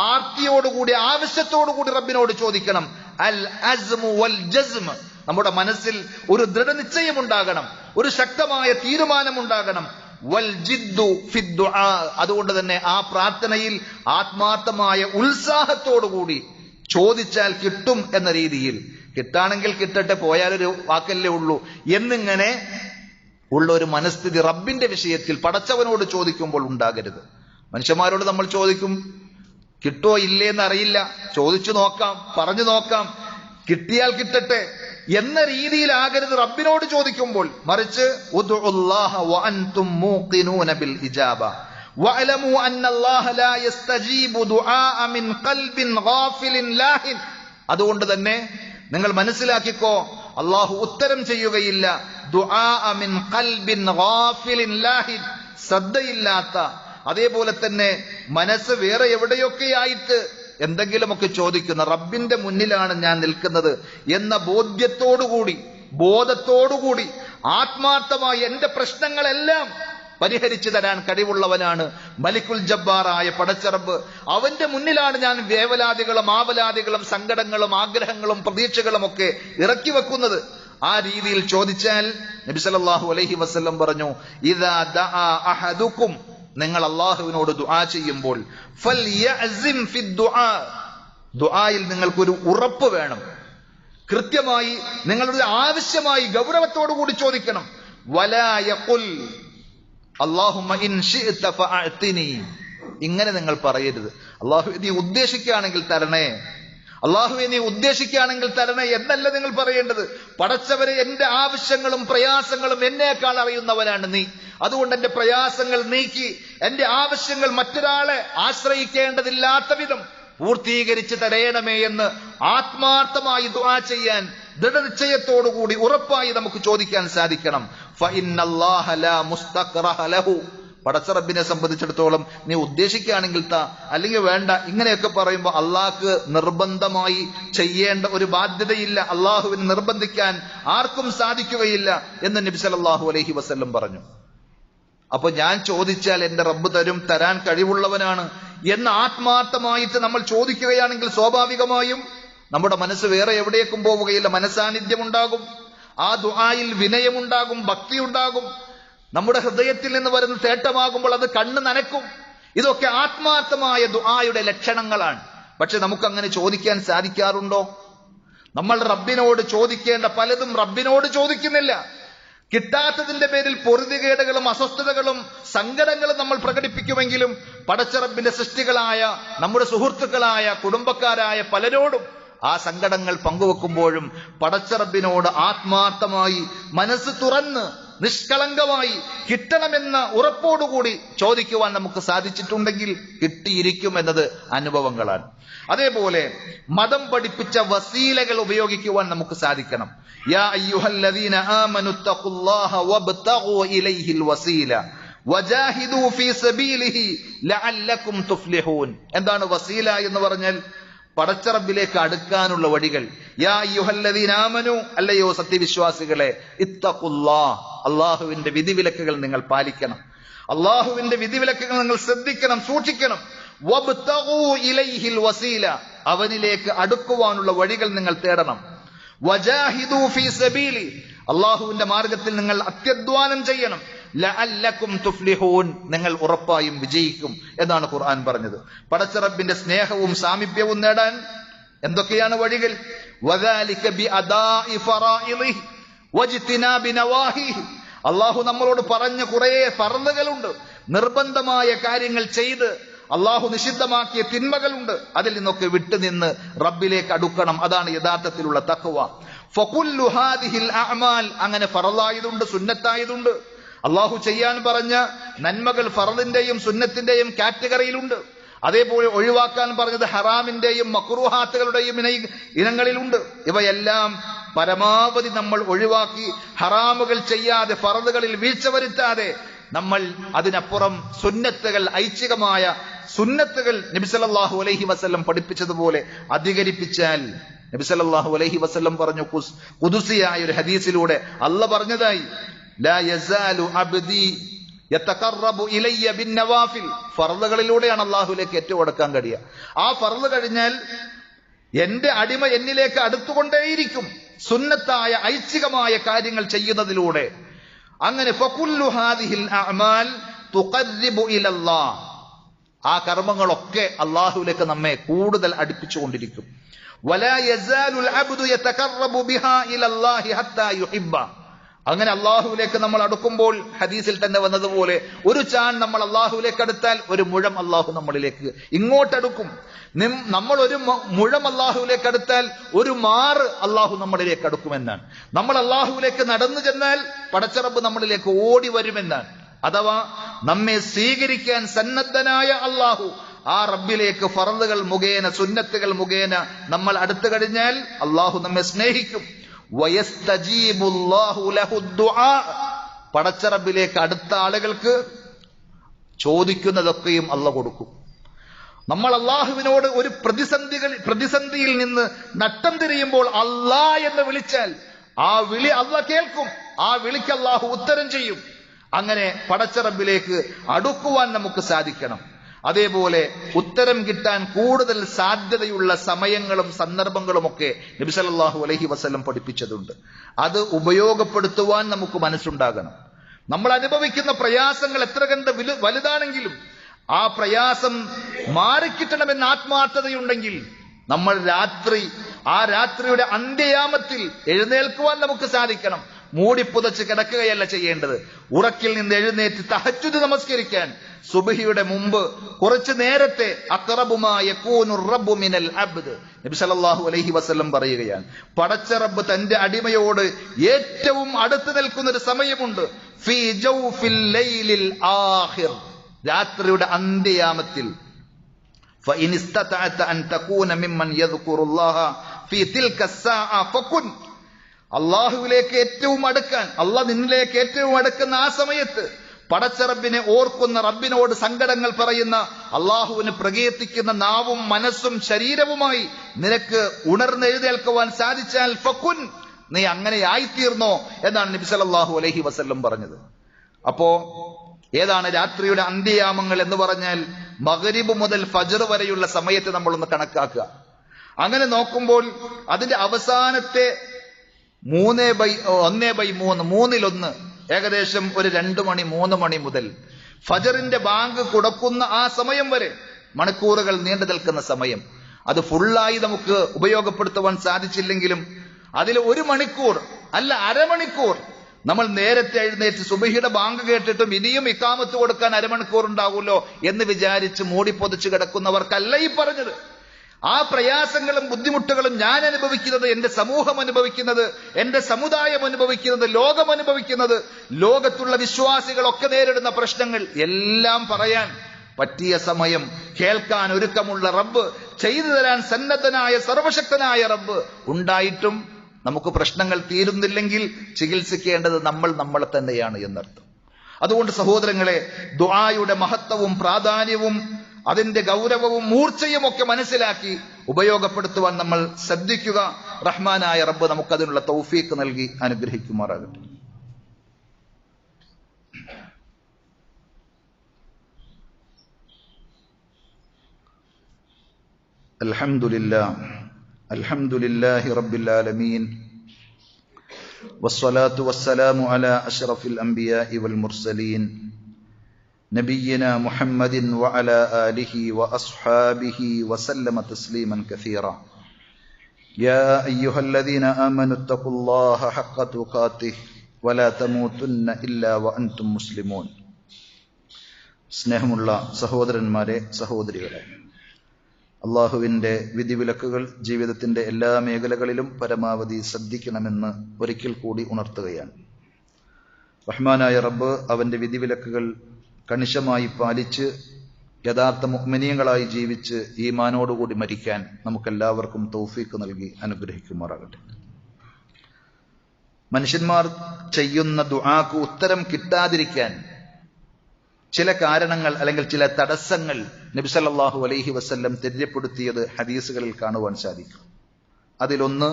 ആർത്തിയോടുകൂടി, ആവശ്യത്തോടുകൂടി റബ്ബിനോട് ചോദിക്കണം. അൽ അസ്മു വൽ ജസ്മ്, നമ്മുടെ മനസ്സിൽ ഒരു ദൃഢനിശ്ചയം ഉണ്ടാകണം, ഒരു ശക്തമായ തീരുമാനം ഉണ്ടാകണം. വൽ ജിദ്ദു ഫി ദുആ, അതുകൊണ്ട് തന്നെ ആ പ്രാർത്ഥനയിൽ ആത്മാർത്ഥമായ ഉത്സാഹത്തോടുകൂടി ചോദിച്ചാൽ കിട്ടും എന്ന രീതിയിൽ, കിട്ടാണെങ്കിൽ കിട്ടട്ടെ, പോയാലൊരു വാക്കല്ലേ ഉള്ളൂ എന്നിങ്ങനെ ഉള്ള ഒരു മനസ്ഥിതി റബ്ബിന്റെ വിഷയത്തിൽ പടച്ചവനോട് ചോദിക്കുമ്പോൾ ഉണ്ടാകരുത്. മനുഷ്യന്മാരോട് നമ്മൾ ചോദിക്കും, കിട്ടോ ഇല്ലേന്ന് അറിയില്ല, ചോദിച്ചു നോക്കാം, പറഞ്ഞു നോക്കാം, കിട്ടിയാൽ കിട്ടട്ടെ എന്ന രീതിയിലാകരുത് റബ്ബിനോട് ചോദിക്കുമ്പോൾ. മറിച്ച് ഉദ്ഉല്ലാഹ വഅൻതും മൂഖിനൂന ബിൽ ഇജാബ വഅലമു അന്നല്ലാഹ ലാ യസ്തജീബു ദുആഅ മിൻ ഖൽബിൻ ഗാഫിലിൻ ലാഹിൻ. അതുകൊണ്ട് തന്നെ നിങ്ങൾ മനസ്സിലാക്കിക്കോ, അള്ളാഹു ഉത്തരം ചെയ്യുകയില്ല ദുആഅ മിൻ ഖൽബിൻ ഗാഫിലിൻ ലാഹിൻ, ശ്രദ്ധയില്ലാത്ത, അതേപോലെ തന്നെ മനസ്സ് വേറെ എവിടെയൊക്കെയായിട്ട് എന്തെങ്കിലുമൊക്കെ ചോദിക്കുന്ന, റബ്ബിന്റെ മുന്നിലാണ് ഞാൻ നിൽക്കുന്നത് എന്ന ബോധത്തോടുകൂടി ആത്മാർത്ഥമായി എന്റെ പ്രശ്നങ്ങളെല്ലാം പരിഹരിച്ചു തരാൻ കഴിവുള്ളവനാണ് മലിക്കുൽ ജബ്ബാറായ പടച്ചറബ്. അവന്റെ മുന്നിലാണ് ഞാൻ വേവലാദികളും ആവലാദികളും സങ്കടങ്ങളും ആഗ്രഹങ്ങളും പ്രതീക്ഷകളും ഒക്കെ ഇറക്കി വെക്കുന്നത്. ആ രീതിയിൽ ചോദിച്ചാൽ നബി സല്ലല്ലാഹു അലൈഹി വസല്ലം പറഞ്ഞു, ഇദാ ദഅ അഹദുക്കും, നിങ്ങൾ അള്ളാഹുവിനോട് ദുആ ചെയ്യുമ്പോൾ ഫൽയഅസിം ഫി ദുആ, ദുആയിൽ നിങ്ങൾക്കൊരു ഉറപ്പ് വേണം. കൃത്യമായി നിങ്ങളുടെ ആവശ്യമായി ഗൗരവത്തോടു കൂടി ചോദിക്കണം. വലാ യഖുൽ അല്ലാഹുമ്മ ഇൻ ശിഅത ഫഅഅതിനി, ഇങ്ങനെ നിങ്ങൾ പറയരുത്, അല്ലാഹു നീ ഉദ്ദേശിക്കുകയാണെങ്കിൽ തരണേ, അല്ലാഹുവേ നീ ഉദ്ദേശിക്കുകയാണെങ്കിൽ തരണേ എന്നല്ല നിങ്ങൾ പറയേണ്ടത്. പടച്ചവരെ, എന്റെ ആവശ്യങ്ങളും പ്രയാസങ്ങളും എന്നേക്കാൾ അറിയുന്നവനാണ് നീ. അതുകൊണ്ട് എന്റെ പ്രയാസങ്ങൾ നീക്കി എന്റെ ആവശ്യങ്ങൾ മറ്റൊരാളെ ആശ്രയിക്കേണ്ടതില്ലാത്ത വിധം പൂർത്തീകരിച്ച് തരയണമേ എന്ന് ആത്മാർത്ഥമായി ദുആ ചെയ്യാൻ ദൃഢനിശ്ചയത്തോടുകൂടി ഉറപ്പായി നമുക്ക് ചോദിക്കാൻ സാധിക്കണം. ഫഇന്നല്ലാഹ ലാ മുസ്തഖറഹ ലഹു, പടച്ചറബിനെ സംബന്ധിച്ചിടത്തോളം നീ ഉദ്ദേശിക്കുകയാണെങ്കിൽ താ, അല്ലെങ്കിൽ വേണ്ട, ഇങ്ങനെയൊക്കെ പറയുമ്പോൾ അള്ളാഹ്ക്ക് നിർബന്ധമായി ചെയ്യേണ്ട ഒരു ബാധ്യതയില്ല, അള്ളാഹുവിനെ നിർബന്ധിക്കാൻ ആർക്കും സാധിക്കുകയില്ല എന്ന് നബി സല്ലല്ലാഹു അലൈഹി വസല്ലം പറഞ്ഞു. അപ്പൊ ഞാൻ ചോദിച്ചാൽ എന്റെ റബ്ബ് തരും, തരാൻ കഴിവുള്ളവനാണ് എന്ന് ആത്മാർത്ഥമായിട്ട് നമ്മൾ ചോദിക്കുകയാണെങ്കിൽ സ്വാഭാവികമായും നമ്മുടെ മനസ്സ് വേറെ എവിടേക്കും പോവുകയില്ല, മനസാന്നിധ്യമുണ്ടാകും, ആ ദുആയിൽ വിനയമുണ്ടാകും, ഭക്തിയുണ്ടാകും, നമ്മുടെ ഹൃദയത്തിൽ നിന്ന് വരുന്ന തേട്ടമാകുമ്പോൾ അത് കണ്ണ് നനക്കും. ഇതൊക്കെ ആത്മാർത്ഥമായ ദുആയുടെ ലക്ഷണങ്ങളാണ്. പക്ഷെ നമുക്കങ്ങനെ ചോദിക്കാൻ സാധിക്കാറുണ്ടോ? നമ്മൾ റബ്ബിനോട് ചോദിക്കേണ്ട പലതും റബ്ബിനോട് ചോദിക്കുന്നില്ല. കിട്ടാത്തതിന്റെ പേരിൽ പൊറുതികേടുകളും അസ്വസ്ഥതകളും സങ്കടങ്ങളും നമ്മൾ പ്രകടിപ്പിക്കുമെങ്കിലും പടച്ചറബിന്റെ സൃഷ്ടികളായ നമ്മുടെ സുഹൃത്തുക്കളായ കുടുംബക്കാരായ പലരോടും ആ സങ്കടങ്ങൾ പങ്കുവെക്കുമ്പോഴും പടച്ചറബിനോട് ആത്മാർത്ഥമായി മനസ്സ് തുറന്ന് നിഷ്കളങ്കമായി കിട്ടണമെന്ന ഉറപ്പോടുകൂടി ചോദിക്കുവാൻ നമുക്ക് സാധിച്ചിട്ടുണ്ടെങ്കിൽ കിട്ടിയിരിക്കും എന്നത് അനുഭവങ്ങളാണ്. അതേപോലെ മതം പഠിപ്പിച്ച വസീലകൾ ഉപയോഗിക്കുവാൻ നമുക്ക് സാധിക്കണം. യാ അയ്യുഹല്ലദീന ആമനു തഖുല്ലാഹ വബ്തഗൂ ഇലൈഹിൽ വസീല വജാഹിദൂ ഫീ സബീലിഹി ലഅല്ലകും തുഫ്ലിഹൂൻ. എന്താണ് വസീല എന്ന് പറഞ്ഞാൽ? പടച്ചറബിലേക്ക് അടുക്കാനുള്ള വഴികൾ. യാ അയ്യുഹല്ലദീന ആമനു, അല്ലയോ സത്യവിശ്വാസികളെ, ഇത്തഖുല്ലാഹ്, അള്ളാഹുവിന്റെ വിധിവിലക്കുകൾ നിങ്ങൾ പാലിക്കണം, അള്ളാഹുവിന്റെ വിധിവിലക്കുകൾ നിങ്ങൾ ശ്രദ്ധിക്കണം, സൂക്ഷിക്കണം. വബ്തഗൂ ഇലൈഹിൽ വസീല, അവനിലേക്ക് അടുക്കുവാനുള്ള വഴികൾ നിങ്ങൾ തേടണം. വജാഹിദൂ ഫീ സബീലി, അള്ളാഹുവിന്റെ മാർഗത്തിൽ നിങ്ങൾ അത്യധ്വാനം ചെയ്യണം. ലഅല്ലകും തുഫ്ലിഹൂൻ, നിങ്ങൾ ഉറപ്പായും വിജയിക്കും എന്നാണ് ഖുർആൻ പറഞ്ഞത്. പടച്ചറബിന്റെ സ്നേഹവും സാമീപ്യവും നേടാൻ എന്തൊക്കെയാണ് വഴികൾ? വദാലിക ബിഅദാഇ ഫറായിദിഹി വജ്തിനാബി നവാഹിഹി, അള്ളാഹു നമ്മളോട് പറഞ്ഞ കുറെ ഫർളുകളുണ്ട്. നിർബന്ധമായ കാര്യങ്ങൾ ചെയ്ത് അള്ളാഹു നിഷിദ്ധമാക്കിയ തിന്മകളുണ്ട്. അതിൽ നിന്നൊക്കെ വിട്ടുനിന്ന് റബ്ബിലേക്ക് അടുക്കണം. അതാണ് യഥാർത്ഥത്തിലുള്ള തഖ്വ. ഫകുല്ലു ഹാദിഹിൽ അഅമാൽ, അങ്ങനെ ഫറളായതുണ്ട്, സുന്നത്തായതുണ്ട്. അള്ളാഹു ചെയ്യാൻ പറഞ്ഞ നന്മകൾ ഫറദിന്റെയും സുന്നത്തിന്റെയും കാറ്റഗറിയിലുണ്ട്. അതേപോലെ ഒഴിവാക്കാൻ പറഞ്ഞത് ഹറാമിന്റെയും മക്രൂഹാത്തുകളുടെയും ഇനങ്ങളിലുണ്ട്. ഇവയെല്ലാം പരമാവധി നമ്മൾ ഒഴിവാക്കി ഹറാമുകൾ ചെയ്യാതെ ഫറദുകളിൽ വീഴ്ച വരുത്താതെ നമ്മൾ അതിനപ്പുറം സുന്നത്തുകൾ, ഐച്ഛികമായ സുന്നത്തുകൾ നബി സല്ലല്ലാഹു അലൈഹി വസല്ലം പഠിപ്പിച്ചതുപോലെ അധികരിപ്പിച്ചാൽ, നബി സല്ലല്ലാഹു അലൈഹി വസല്ലം പറഞ്ഞു, ഖുദ്സിയായ ഒരു ഹദീസിലൂടെ അല്ലാഹ് പറഞ്ഞതായി, ലാ യസാലു അബ്ദി യതഖറബു ഇലയ്യ ബിന്നവാഫിൽ, ഫർളുകളിലൂടെയാണ് അല്ലാഹുവിലേക്ക് ഏറ്റവും അടുക്കാൻ കഴിയുക. ആ ഫർള് കഴിഞ്ഞാൽ എന്റെ അടിമ എന്നിലേക്ക് അടുത്തുകൊണ്ടേയിരിക്കും സുന്നത്തായ ഐച്ഛികമായ കാര്യങ്ങൾ ചെയ്യുന്നതിലൂടെ. അങ്ങനെ ഫകുല്ലു ഹാദിഹിൽ അഅമാൽ തുഖർരിബു ഇലല്ലാഹ്, ആ കർമ്മങ്ങളൊക്കെ അല്ലാഹുവിലേക്ക് നമ്മെ കൂടുതൽ അടുപ്പിച്ചുകൊണ്ടിരിക്കും. വലാ യസാലുൽ അബ്ദു യതഖറബു ബിഹാ ഇലല്ലാഹി ഹത്താ യുഹിബ്ബ, അങ്ങനെ അള്ളാഹുവിലേക്ക് നമ്മൾ അടുക്കുമ്പോൾ ഹദീസിൽ തന്നെ വന്നതുപോലെ ഒരു ചാൺ നമ്മൾ അള്ളാഹുവിലേക്ക് അടുത്താൽ ഒരു മുഴം അള്ളാഹു നമ്മളിലേക്ക് ഇങ്ങോട്ടടുക്കും. നമ്മൾ ഒരു മുഴം അള്ളാഹുവിലേക്ക് അടുത്താൽ ഒരു മാറ് അള്ളാഹു നമ്മളിലേക്ക് അടുക്കുമെന്നാണ്. നമ്മൾ അള്ളാഹുവിലേക്ക് നടന്നു ചെന്നാൽ പടച്ചറബ് നമ്മളിലേക്ക് ഓടി വരുമെന്നാണ്. അഥവാ നമ്മെ സ്വീകരിക്കാൻ സന്നദ്ധനായ അള്ളാഹു ആ റബ്ബിലേക്ക് ഫർളുകൾ മുഖേന, സുന്നത്തുകൾ മുഖേന നമ്മൾ അടുത്തു കഴിഞ്ഞാൽ അള്ളാഹു നമ്മെ സ്നേഹിക്കും. പടച്ചറബിലേക്ക് അടുത്ത ആളുകൾക്ക് ചോദിക്കുന്നതൊക്കെയും അള്ളാഹ് കൊടുക്കും. നമ്മൾ അള്ളാഹുവിനോട് ഒരു പ്രതിസന്ധിയിൽ നിന്ന് നട്ടം തിരിയുമ്പോൾ അല്ലാ എന്ന് വിളിച്ചാൽ ആ വിളി അള്ളാഹ് കേൾക്കും. ആ വിളിക്ക് അള്ളാഹു ഉത്തരം ചെയ്യും. അങ്ങനെ പടച്ചറബിലേക്ക് അടുക്കുവാൻ നമുക്ക് സാധിക്കണം. അതേപോലെ ഉത്തരം കിട്ടാൻ കൂടുതൽ സാധ്യതയുള്ള സമയങ്ങളും സന്ദർഭങ്ങളും ഒക്കെ നബി സല്ലല്ലാഹു അലൈഹി വസല്ലം പഠിപ്പിച്ചതുണ്ട്. അത് ഉപയോഗപ്പെടുത്തുവാൻ നമുക്ക് മനസ്സുണ്ടാകണം. നമ്മൾ അനുഭവിക്കുന്ന പ്രയാസങ്ങൾ എത്ര കണ്ട് വലുതാണെങ്കിലും ആ പ്രയാസം മാറിക്കിട്ടണമെന്ന് ആത്മാർത്ഥതയുണ്ടെങ്കിൽ നമ്മൾ ആ രാത്രിയുടെ അന്ത്യയാമത്തിൽ എഴുന്നേൽക്കുവാൻ നമുക്ക് സാധിക്കണം. മൂടിപ്പുതച്ച് കിടക്കുകയല്ല ചെയ്യേണ്ടത്. ഉറക്കിൽ നിന്ന് എഴുന്നേറ്റ് തഹജ്ജുദ് നമസ്കരിക്കാൻ സുബ്ഹിയുടെ മുമ്പ് കുറച്ചു നേരത്തെ അഖറബുമാ യകൂനു റബ്ബു മിനൽ അബ്ദ്, നബി സല്ലല്ലാഹു അലൈഹി വസല്ലം പറയുകയാണ്, പടച്ച റബ്ബ് തന്റെ അടിമയോട് ഏറ്റവും അടുത്ത് നിൽക്കുന്ന ഒരു സമയമുണ്ട്. ഫീ ജൗഫിൽ ലൈലിൽ ആഖിർ, രാത്രിയുടെ അന്ത്യയാമത്തിൽ. ഫഇൻ ഇസ്തതഅത അൻ തകൂന മിമ്മൻ യദ്കുറുല്ലാഹ ഫീ തിൽക അസ്സാഅ ഫകുൻ, അള്ളാഹുവിലേക്ക് ഏറ്റവും അടുക്കാൻ, അള്ളാഹ് നിന്നിലേക്ക് ഏറ്റവും അടുക്കുന്ന ആ സമയത്ത് പടച്ച റബ്ബിനെ ഓർക്കുന്ന, റബ്ബിനോട് സങ്കടങ്ങൾ പറയുന്ന, അള്ളാഹുവിന് പ്രകീർത്തിക്കുന്ന നാവും മനസ്സും ശരീരവുമായി നിനക്ക് ഉണർന്നെഴുന്നേൽക്കുവാൻ സാധിച്ചാൽ ഫകുൻ, നീ അങ്ങനെ ആയിത്തീർന്നോ എന്നാണ് നബി സല്ലല്ലാഹു അലൈഹി വസല്ലം പറഞ്ഞത്. അപ്പോ ഏതാണ് രാത്രിയുടെ അന്ത്യയാമങ്ങൾ എന്ന് പറഞ്ഞാൽ മഗ്രിബ് മുതൽ ഫജ്ർ വരെയുള്ള സമയത്ത് നമ്മളൊന്ന് കണക്കാക്കുക. അങ്ങനെ നോക്കുമ്പോൾ അതിന്റെ അവസാനത്തെ 1/3, മൂന്നിലൊന്ന്, ഏകദേശം ഒരു 2 മണി 3 മണി മുതൽ ഫജറിന്റെ ബാങ്ക് കൊടുക്കുന്ന ആ സമയം വരെ മണിക്കൂറുകൾ നീണ്ടു നിൽക്കുന്ന സമയം. അത് ഫുള്ളായി നമുക്ക് ഉപയോഗപ്പെടുത്തുവാൻ സാധിച്ചില്ലെങ്കിലും അതിൽ 1 മണിക്കൂർ അല്ല അരമണിക്കൂർ നമ്മൾ നേരത്തെ എഴുന്നേറ്റ് സുബഹിയുടെ ബാങ്ക് കേട്ടിട്ടും ഇനിയും ഇഖാമത്ത് കൊടുക്കാൻ അരമണിക്കൂർ ഉണ്ടാകുമല്ലോ എന്ന് വിചാരിച്ച് മൂടിപ്പൊതിച്ച് കിടക്കുന്നവർക്കല്ല ഈ പറഞ്ഞത്. ആ പ്രയാസങ്ങളും ബുദ്ധിമുട്ടുകളും ഞാൻ അനുഭവിക്കുന്നത്, എന്റെ സമൂഹം അനുഭവിക്കുന്നത്, എന്റെ സമുദായം അനുഭവിക്കുന്നത്, ലോകം അനുഭവിക്കുന്നത്, ലോകത്തുള്ള വിശ്വാസികളൊക്കെ നേരിടുന്ന പ്രശ്നങ്ങൾ എല്ലാം പറയാൻ പറ്റിയ സമയം, കേൾക്കാൻ ഒരുക്കമുള്ള റബ്ബ്, ചെയ്തു തരാൻ സന്നദ്ധനായ സർവശക്തനായ റബ്ബ് ഉണ്ടായിട്ടും നമുക്ക് പ്രശ്നങ്ങൾ തീരുന്നില്ലെങ്കിൽ ചികിത്സിക്കേണ്ടത് നമ്മളെ തന്നെയാണ് എന്നർത്ഥം. അതുകൊണ്ട് സഹോദരങ്ങളെ, ദുആയുടെ മഹത്വവും പ്രാധാന്യവും അതിന്റെ ഗൗരവവും മൂർച്ചയും ഒക്കെ മനസ്സിലാക്കി ഉപയോഗപ്പെടുത്തുവാൻ നമ്മൾ ശ്രദ്ധിക്കുക. റഹ്മാനായ റബ്ബ് നമുക്കതിനുള്ള തൗഫീഖ് നൽകി അനുഗ്രഹിക്കുമാറാകട്ടെ. അൽഹംദുലില്ലാഹി റബ്ബിൽ ആലമീൻ വസ്സലാത്തു വസ്സലാമു അലാ അഷ്റഫിൽ അംബിയാഇ വൽ മുർസലീൻ നബിയ്യിനാ മുഹമ്മദിൻ വഅലാ ആലിഹി വഅസ്ഹാബിഹി വസല്ലമ തസ്ലീമൻ കസീറാ. യാ അയ്യുഹല്ലദീന ആമനു തഖുല്ലാഹ ഹഖ്ക തുഖാതിഹി വലാ തമൂതുന്ന ഇല്ലാ വഅൻതും മുസ്ലിമൂൻ. സ്നേഹമുള്ള സഹോദരന്മാരെ, സഹോദരികളെ, അള്ളാഹുവിൻ്റെ വിധിവിലക്കുകൾ ജീവിതത്തിൻ്റെ എല്ലാ മേഖലകളിലും പരമാവധി ശ്രദ്ധിക്കണമെന്ന് ഒരിക്കൽ കൂടി ഉണർത്തുകയാണ്. റഹ്മാനായ റബ്ബ് അവൻ്റെ വിധിവിലക്കുകൾ കണിശമായി പാലിച്ച് യഥാർത്ഥ മുഅ്മിനീങ്ങളായി ജീവിച്ച് ഈമാനോടുകൂടി മരിക്കാൻ നമുക്കെല്ലാവർക്കും തൗഫീഖ് നൽകി അനുഗ്രഹിക്കുമാറാകട്ടെ. മനുഷ്യന്മാർ ചെയ്യുന്ന ദുആക്ക് ഉത്തരം കിട്ടാതിരിക്കാൻ ചില കാരണങ്ങൾ അല്ലെങ്കിൽ ചില തടസ്സങ്ങൾ നബി സല്ലല്ലാഹു അലൈഹി വസല്ലം തെര്യപ്പെടുത്തിയത് ഹദീസുകളിൽ കാണുവാൻ സാധിക്കും. അതിലൊന്ന്,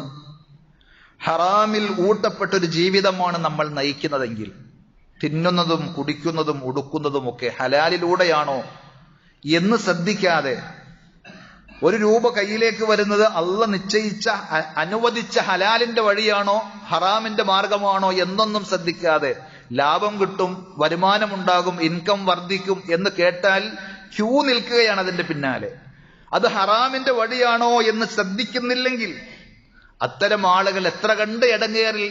ഹറാമിൽ ഊട്ടപ്പെട്ടൊരു ജീവിതമാണ് നമ്മൾ നയിക്കുന്നതെങ്കിൽ തിന്നുന്നതും കുടിക്കുന്നതും ഉടുക്കുന്നതുമൊക്കെ ഹലാലിലൂടെയാണോ എന്ന് ശ്രദ്ധിക്കാതെ, ഒരു രൂപ കയ്യിലേക്ക് വരുന്നത് അള്ളാഹ് നിശ്ചയിച്ച അനുവദിച്ച ഹലാലിന്റെ വഴിയാണോ ഹറാമിന്റെ മാർഗമാണോ എന്നൊന്നും ശ്രദ്ധിക്കാതെ ലാഭം കിട്ടും, വരുമാനമുണ്ടാകും, ഇൻകം വർദ്ധിക്കും എന്ന് കേട്ടാൽ ക്യൂ നിൽക്കുകയാണ് അതിന്റെ പിന്നാലെ. അത് ഹറാമിന്റെ വഴിയാണോ എന്ന് ശ്രദ്ധിക്കുന്നില്ലെങ്കിൽ അത്തരം ആളുകൾ എത്ര കണ്ട് ഇടങ്ങേറിൽ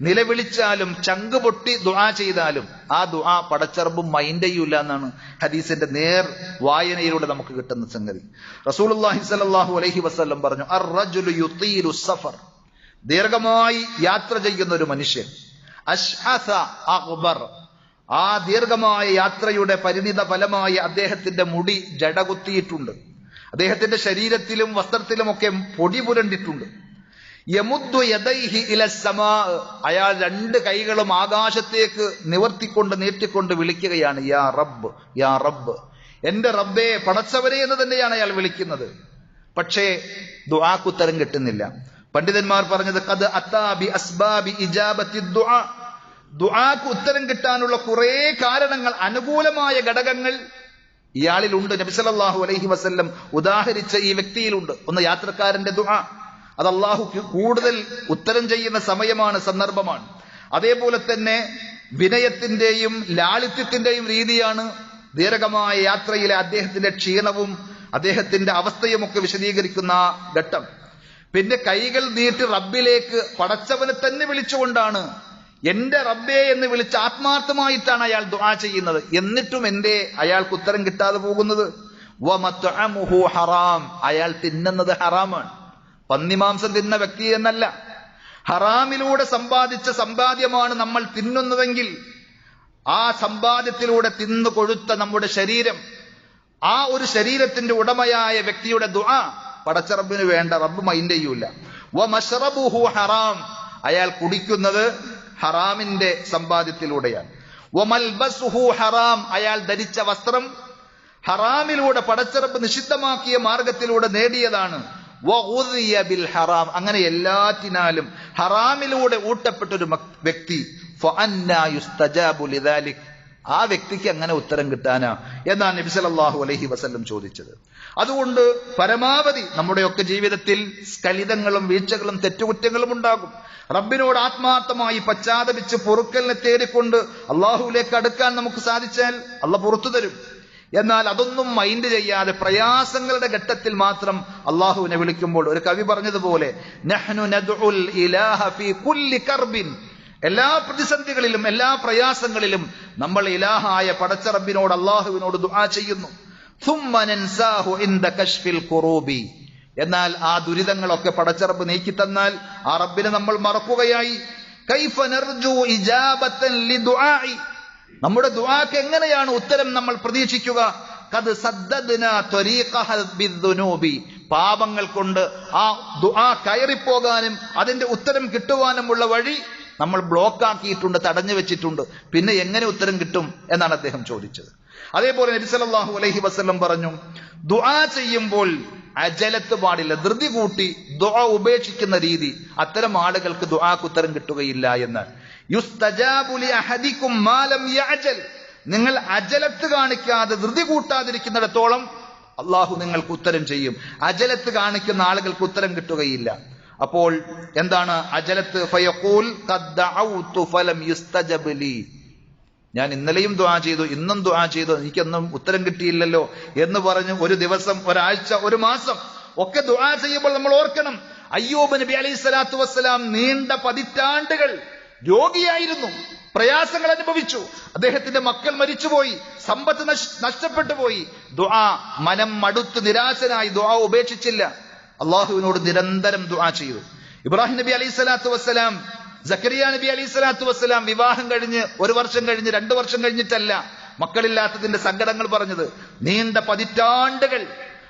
നിലവിളിച്ചാലും ചങ്ക് പൊട്ടി ദുആ ചെയ്താലും ആ ദുആ പടച്ചറബും മൈൻഡ് ചെയ്യൂല എന്നാണ് ഹദീസിന്റെ നേർ വായനയിലൂടെ നമുക്ക് കിട്ടുന്ന സംഗതി. റസൂലുള്ളാഹി സ്വല്ലല്ലാഹു അലൈഹി വസല്ലം പറഞ്ഞു, അർ-റജുലു യുതീലു സഫർ, ദീർഘമായി യാത്ര ചെയ്യുന്ന ഒരു മനുഷ്യൻ, അശ്അസ അഗ്ബർ, ആ ദീർഘമായ യാത്രയുടെ പരിണിത ഫലമായി അദ്ദേഹത്തിന്റെ മുടി ജടകുത്തിയിട്ടുണ്ട്, അദ്ദേഹത്തിന്റെ ശരീരത്തിലും വസ്ത്രത്തിലുമൊക്കെ പൊടി പുരണ്ടിട്ടുണ്ട്. യമുദ്ദു യദൈഹി ഇല സമാ, അയാൾ രണ്ട് കൈകളും ആകാശത്തേക്ക് നിവർത്തിക്കൊണ്ട് നീട്ടിക്കൊണ്ട് വിളിക്കുകയാണ്, യാ റബ്ബ് യാ റബ്ബ്, എന്റെ റബ്ബേ, പടച്ചവരെ എന്ന് തന്നെയാണ് അയാൾ വിളിക്കുന്നത്. പക്ഷേ ദുആക്ക് ഉത്തരം കിട്ടുന്നില്ല. പണ്ഡിതന്മാർ പറഞ്ഞത്, ഖദ് അതാ ബി അസ്ബാബി ഇജാബത്തി ദുആ, ദുആക്ക് ഉത്തരം കിട്ടാനുള്ള കുറെ കാരണങ്ങൾ, അനുകൂലമായ ഘടകങ്ങൾ ഇയാളിലുണ്ട്. നബി സല്ലല്ലാഹു അലൈഹി വസല്ലം ഉദാഹരിച്ച ഈ വ്യക്തിയിലുണ്ട്. ഒന്ന്, യാത്രക്കാരന്റെ ദുആ, അത് അള്ളാഹു കൂടുതൽ ഉത്തരം ചെയ്യുന്ന സമയമാണ്, സന്ദർഭമാണ്. അതേപോലെ തന്നെ വിനയത്തിന്റെയും ലാളിത്യത്തിന്റെയും രീതിയാണ് ദീർഘമായ യാത്രയിലെ അദ്ദേഹത്തിന്റെ ക്ഷീണവും അദ്ദേഹത്തിന്റെ അവസ്ഥയും ഒക്കെ വിശദീകരിക്കുന്ന ഘട്ടം. പിന്നെ കൈകൾ നീട്ടി റബ്ബിലേക്ക്, പടച്ചവനെ തന്നെ വിളിച്ചുകൊണ്ടാണ്, എന്റെ റബ്ബേ എന്ന് വിളിച്ച് ആത്മാർത്ഥമായിട്ടാണ് അയാൾ ദുആ ചെയ്യുന്നത്. എന്നിട്ടും എന്തേ അയാൾക്ക് ഉത്തരം കിട്ടാതെ പോകുന്നത്? വമത്അമുഹു ഹറാം, അയാൾ തിന്നുന്നത് ഹറാമാണ്. പന്നിമാംസം തിന്ന വ്യക്തി എന്നല്ല, ഹറാമിലൂടെ സമ്പാദിച്ച സമ്പാദ്യമാണ് നമ്മൾ തിന്നുന്നതെങ്കിൽ ആ സമ്പാദ്യത്തിലൂടെ തിന്നു കൊഴുത്ത നമ്മുടെ ശരീരം, ആ ഒരു ശരീരത്തിന്റെ ഉടമയായ വ്യക്തിയുടെ ദുആ പടച്ച റബ്ബിന് വേണ്ട, റബ്ബ് മൈൻഡ് ചെയ്യൂല. വമശ്റബുഹു ഹറാം, അയാൾ കുടിക്കുന്നത് ഹറാമിന്റെ സമ്പാദ്യത്തിലൂടെയാണ്. വമൽബസുഹു ഹറാം, അയാൾ ധരിച്ച വസ്ത്രം ഹറാമിലൂടെ പടച്ച റബ്ബ് നിഷിദ്ധമാക്കിയ മാർഗത്തിലൂടെ നേടിയതാണ്. വഗുദിയ ബിൽ ഹറാം, അങ്ങനെ എല്ലാറ്റിനാലും ഹറാമിലൂടെ ഊട്ടപ്പെട്ടൊരു വ്യക്തി, ഫഅന്നാ യുസ്തജാബു ലിദാലിക്, ആ വ്യക്തിക്ക് അങ്ങനെ ഉത്തരം കിട്ടാനാ എന്നാണ് നബി സല്ലല്ലാഹു അലൈഹി വസല്ലം ചോദിച്ചത്. അതുകൊണ്ട് പരമാവധി നമ്മുടെയൊക്കെ ജീവിതത്തിൽ സ്ഖലിതങ്ങളും വീഴ്ചകളും തെറ്റുകുറ്റങ്ങളും ഉണ്ടാകും. റബ്ബിനോട് ആത്മാർത്ഥമായി പശ്ചാത്തപിച്ച് പൊറുക്കലിനെ തേടിക്കൊണ്ട് അള്ളാഹുവിലേക്ക് അടുക്കാൻ നമുക്ക് സാധിച്ചാൽ അള്ളാഹ് പുറത്തു തരും. എന്നാൽ അതൊന്നും മൈൻഡ് ചെയ്യാതെ പ്രയാസങ്ങളുടെ ഘട്ടത്തിൽ മാത്രം അള്ളാഹുവിനെ വിളിക്കുമ്പോൾ, ഒരു കവി പറഞ്ഞതുപോലെ, നഹ്നു നദ്ഉൽ ഇലാഹ ഫീ കുല്ലി കർബിൻ, എല്ലാ പ്രതിസന്ധികളിലും എല്ലാ പ്രയാസങ്ങളിലും നമ്മൾ ഇലാഹായ പടച്ച റബ്ബിനോട് അള്ളാഹുവിനോട് ദുആ ചെയ്യുന്നു. ثم ننساه عند كشف الكروب, എന്നാൽ ആ ദുരിതങ്ങളൊക്കെ പടച്ച റബ്ബ് നീക്കി തന്നാൽ ആ റബ്ബിനെ നമ്മൾ മറക്കുകയായി. കൈഫ നർജു ഇജാബതൻ ലിദുആഇ, നമ്മുടെ ദുആക്ക് എങ്ങനെയാണ് ഉത്തരം നമ്മൾ പ്രതീക്ഷിക്കുക? ഖദ് സദ്ദദ്നാ ത്വരീഖഹ ബിദ്ദുനൂബി, പാപങ്ങൾ കൊണ്ട് ആ ദുആ കയറിപ്പോകാനും അതിന്റെ ഉത്തരം കിട്ടുവാനുമുള്ള വഴി നമ്മൾ ബ്ലോക്ക് ആക്കിയിട്ടുണ്ട്, തടഞ്ഞു വെച്ചിട്ടുണ്ട്. പിന്നെ എങ്ങനെ ഉത്തരം കിട്ടും എന്നാണ് അദ്ദേഹം ചോദിച്ചത്. അതേപോലെ നബി സല്ലല്ലാഹു അലൈഹി വസല്ലം പറഞ്ഞു, ദുആ ചെയ്യുമ്പോൾ അജലത്ത് പാടില്ല, ധൃതി കൂട്ടി ദുആ ഉപേക്ഷിക്കുന്ന രീതി, അത്തരം ആളുകൾക്ക് ദുആക്ക് ഉത്തരം കിട്ടുകയില്ല എന്ന്. യുസ്തജാബു ലി അഹദികും മാ ലം യഅജൽ, നിങ്ങൾ അജലത്ത് കാണിക്കാതെ ധൃതി കൂട്ടാതിരിക്കുന്നിടത്തോളം അള്ളാഹു നിങ്ങൾക്ക് ഉത്തരം ചെയ്യും. അജലത്ത് കാണിക്കുന്ന ആളുകൾക്ക് ഉത്തരം കിട്ടുകയില്ല. അപ്പോൾ എന്താണ് അജലത്ത്? ഫയഖൂൽ ഖദ് ദഅഉതു ഫലം യുസ്തജബ് ലി, ഞാൻ ഇന്നലെയും ദുആ ചെയ്തു, ഇന്നും ദുആ ചെയ്തു, എനിക്കൊന്നും ഉത്തരം കിട്ടിയില്ലല്ലോ എന്ന് പറഞ്ഞ് ഒരു ദിവസം, ഒരാഴ്ച, ഒരു മാസം ഒക്കെ ദുആ ചെയ്യുമ്പോൾ നമ്മൾ ഓർക്കണം, അയ്യൂബ് നബി അലൈഹി സ്വലാത്തു വസ്സലാം നീണ്ട പതിറ്റാണ്ടുകൾ രോഗിയായിരുന്നു. പ്രയാസങ്ങൾ അനുഭവിച്ചു, അദ്ദേഹത്തിന്റെ മക്കൾ മരിച്ചുപോയി, സമ്പത്ത് നഷ്ടപ്പെട്ടു പോയി. ദുആ, മനം മടുത്ത് നിരാശനായി ദുആ ഉപേക്ഷിച്ചില്ല. അള്ളാഹുവിനോട് നിരന്തരം ദുആ ചെയ്തു. ഇബ്രാഹിം നബി അലൈഹി സ്വലാത്തു വസ്സലാം, സക്കരിയ നബി അലൈഹി സ്വലാത്തു വസ്സലാം വിവാഹം കഴിഞ്ഞ് 1 വർഷം കഴിഞ്ഞ് 2 വർഷം കഴിഞ്ഞിട്ടല്ല മക്കളില്ലാത്തതിന്റെ സങ്കടങ്ങൾ പറഞ്ഞത്. നീണ്ട പതിറ്റാണ്ടുകൾ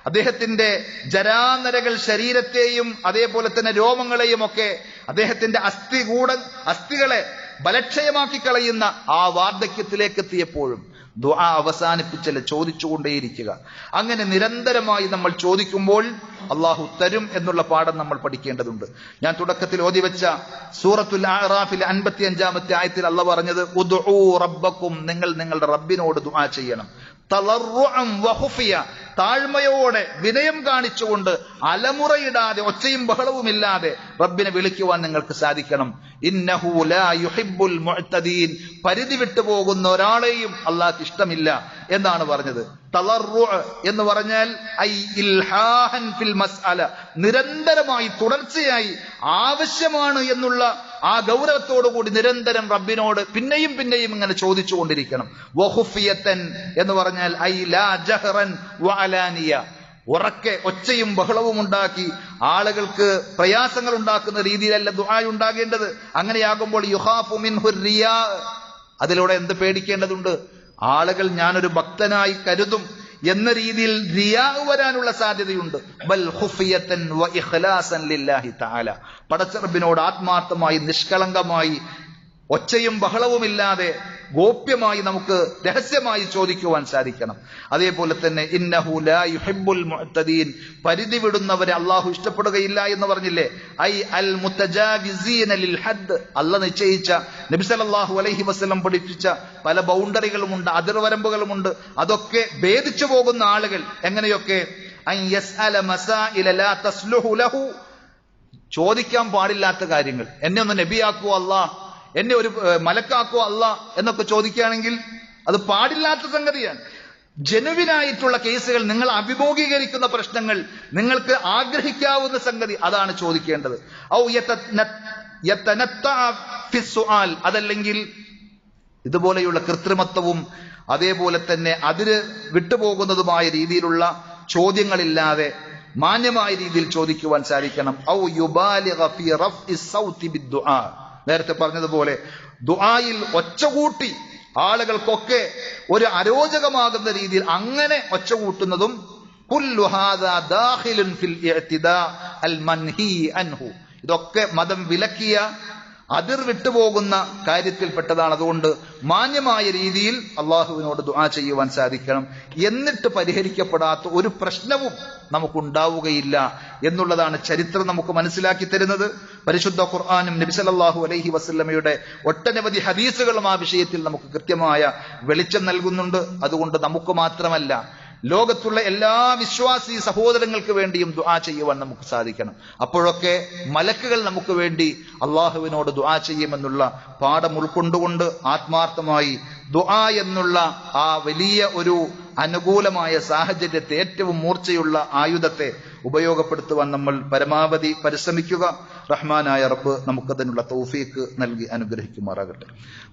അദ്ദേഹത്തിന്റെ ജരാനരകൾ ശരീരത്തെയും അതേപോലെ തന്നെ രോമങ്ങളെയും ഒക്കെ അദ്ദേഹത്തിന്റെ അസ്ഥികളെ ബലക്ഷയമാക്കി കളയുന്ന ആ വാർദ്ധക്യത്തിലേക്ക് എത്തിയപ്പോഴും ദുആ അവസാനിപ്പിച്ചല്ല, ചോദിച്ചുകൊണ്ടേയിരിക്കുക. അങ്ങനെ നിരന്തരമായി നമ്മൾ ചോദിക്കുമ്പോൾ അള്ളാഹു തരും എന്നുള്ള പാഠം നമ്മൾ പഠിക്കേണ്ടതുണ്ട്. ഞാൻ തുടക്കത്തിൽ ഓതിവെച്ച സൂറത്തുൽ അഅറാഫിൽ 55-ാമത്തെ ആയത്തിൽ അള്ളാഹു പറഞ്ഞത്, ഉദ്ഉ റബ്ബക്കും, നിങ്ങൾ നിങ്ങളുടെ റബ്ബിനോട് ദുആ ചെയ്യണം. തളർറുഅൻ വഖുഫിയ, താഴ്മയോടെ വിനയം കാണിച്ചുകൊണ്ട് അലമുറയിടാതെ ഒച്ചയും ബഹളവുമില്ലാതെ റബ്ബിനെ വിളിക്കുവാൻ നിങ്ങൾക്ക് സാധിക്കണം. ഇന്നഹു ലാ യുഹിബ്ബുൽ മുഅ്തദീൻ, പരിധി വിട്ടുപോകുന്ന ഒരാളെയും അല്ലാഹു ഇഷ്ടമില്ല എന്നാണ് പറഞ്ഞത്. തളർറു എന്ന് പറഞ്ഞാൽ ഐ ഇൽഹാഹൻ ഫിൽ മസ്അല, നിരന്തരമായി തുടർച്ചയായി ആവശ്യമാണ് എന്നുള്ള ആ ഗൗരവത്തോടുകൂടി നിരന്തരം റബ്ബിനോട് പിന്നെയും പിന്നെയും ഇങ്ങനെ ചോദിച്ചുകൊണ്ടിരിക്കണം. വഖുഫിയതൻ എന്ന് പറഞ്ഞാൽ ഐ ലാ ജഹറൻ വഅലാനിയ, ഉറക്കെ ഒച്ചയും ബഹളവും ഉണ്ടാക്കി ആളുകൾക്ക് പ്രയാസങ്ങൾ ഉണ്ടാക്കുന്ന രീതിയിലല്ല ദുആ ഉണ്ടാകേണ്ടത്. അങ്ങനെയാകുമ്പോൾ യുഖാഫു മിൻഹു റിയാ, അതിലൂടെ എന്ത് പേടിക്കേണ്ടതുണ്ട്? ആളുകൾ ഞാനൊരു ഭക്തനായി കരുതും എന്ന രീതിയിൽ റിയാ വരാനുള്ള സാധ്യതയുണ്ട്. ബൽ ഖുഫിയതൻ വ ഇഖ്ലാസൻ ലില്ലാഹി തആല, പടച്ച റബ്ബിനോട് ആത്മാർത്ഥമായി നിഷ്കളങ്കമായി ഒച്ചയും ബഹളവുമില്ലാതെ ഗോപ്യമായി നമുക്ക് രഹസ്യമായി ചോദിക്കുവാൻ സാധിക്കണം. അതേപോലെ തന്നെ ഇന്നഹു ലാ യുഹിബ്ബുൽ മുഅ്തദീൻ, പരിധി വിടുന്നവരെ അള്ളാഹു ഇഷ്ടപ്പെടുകയില്ല എന്ന് പറഞ്ഞില്ലേ. ഐ അൽ മുതജാവിസീന ലിൽ ഹദ്, അല്ലാഹു നിശ്ചയിച്ച, നബി സല്ലല്ലാഹു അലൈഹി വസല്ലം പഠിപ്പിച്ച പല ബൗണ്ടറികളുമുണ്ട്, അതിർവരമ്പുകളുമുണ്ട്. അതൊക്കെ ഭേദിച്ചു പോകുന്ന ആളുകൾ എങ്ങനെയൊക്കെ, അൻ യസ്അല മസാഇല ലാ തസ്ലുഹു ലഹു, ചോദിക്കാൻ പാടില്ലാത്ത കാര്യങ്ങൾ, എന്നെ ഒന്ന് നബിയാക്കോ അല്ലാഹ്, എന്നെ ഒരു മലക്കാക്കോ അല്ലാഹ് എന്നൊക്കെ ചോദിക്കുകയാണെങ്കിൽ അത് പാടില്ലാത്ത സംഗതിയാണ്. ജനുവിനായിട്ടുള്ള കേസുകൾ, നിങ്ങൾ അഭിമുഖീകരിക്കുന്ന പ്രശ്നങ്ങൾ, നിങ്ങൾക്ക് ആഗ്രഹിക്കാവുന്ന സംഗതി, അതാണ് ചോദിക്കേണ്ടത്. ഔ യതനത്തഅ ഫിസ്സുആൽ, അതല്ലെങ്കിൽ ഇതുപോലെയുള്ള കൃത്രിമത്വവും അതേപോലെ തന്നെ അതിര് വിട്ടുപോകുന്നതുമായ രീതിയിലുള്ള ചോദ്യങ്ങളില്ലാതെ മാന്യമായ രീതിയിൽ ചോദിക്കുവാൻ സാധിക്കണം. ഔ യുബാലിഗ ഫീ റഫ്ഇ സൗതി ബിദ്ദുആ, നേരത്തെ പറഞ്ഞതുപോലെ ദുആയിൽ ഒച്ചകൂട്ടി ആളുകൾക്കൊക്കെ ഒരു അരോചകമാകുന്ന രീതിയിൽ അങ്ങനെ ഒച്ചകൂട്ടുന്നതും കുല്ലു ഹാദാ ദാഖിലുൻ ഫിൽ ഇഅ്തിദാ അൽ മൻഹി അൻഹു, ഇതൊക്കെ മതം വിലക്കിയ അതിർ വിട്ടുപോകുന്ന കാര്യത്തിൽപ്പെട്ടതാണ്. അതുകൊണ്ട് മാന്യമായ രീതിയിൽ അള്ളാഹുവിനോട് ദുആ ചെയ്യുവാൻ സാധിക്കണം. എന്നിട്ട് പരിഹരിക്കപ്പെടാത്ത ഒരു പ്രശ്നവും നമുക്കുണ്ടാവുകയില്ല എന്നുള്ളതാണ് ചരിത്രം നമുക്ക് മനസ്സിലാക്കി തരുന്നത്. പരിശുദ്ധ ഖുർആനും നബി സല്ലല്ലാഹു അലൈഹി വസല്ലമയുടെ ഒട്ടനവധി ഹദീസുകളും ആ വിഷയത്തിൽ നമുക്ക് കൃത്യമായ വെളിച്ചം നൽകുന്നുണ്ട്. അതുകൊണ്ട് നമുക്ക് മാത്രമല്ല, ലോകത്തുള്ള എല്ലാ വിശ്വാസി സഹോദരങ്ങൾക്ക് വേണ്ടിയും ദുആ ചെയ്യുവാൻ നമുക്ക് സാധിക്കണം. അപ്പോഴൊക്കെ മലക്കുകൾ നമുക്ക് വേണ്ടി അള്ളാഹുവിനോട് ദുആ ചെയ്യുമെന്നുള്ള പാഠം ഉൾക്കൊണ്ടുകൊണ്ട് ആത്മാർത്ഥമായി ദുആ എന്നുള്ള ആ വലിയ ഒരു അനുകൂലമായ സാഹചര്യത്തെ, ഏറ്റവും മൂർച്ചയുള്ള ആയുധത്തെ ഉപയോഗപ്പെടുത്തുവാൻ നമ്മൾ പരമാവധി പരിശ്രമിക്കുക. റഹ്മാനായ റബ്ബ് നമുക്കതിനുള്ള തൗഫീക്ക് നൽകി അനുഗ്രഹിക്കുമാറാകട്ടെ.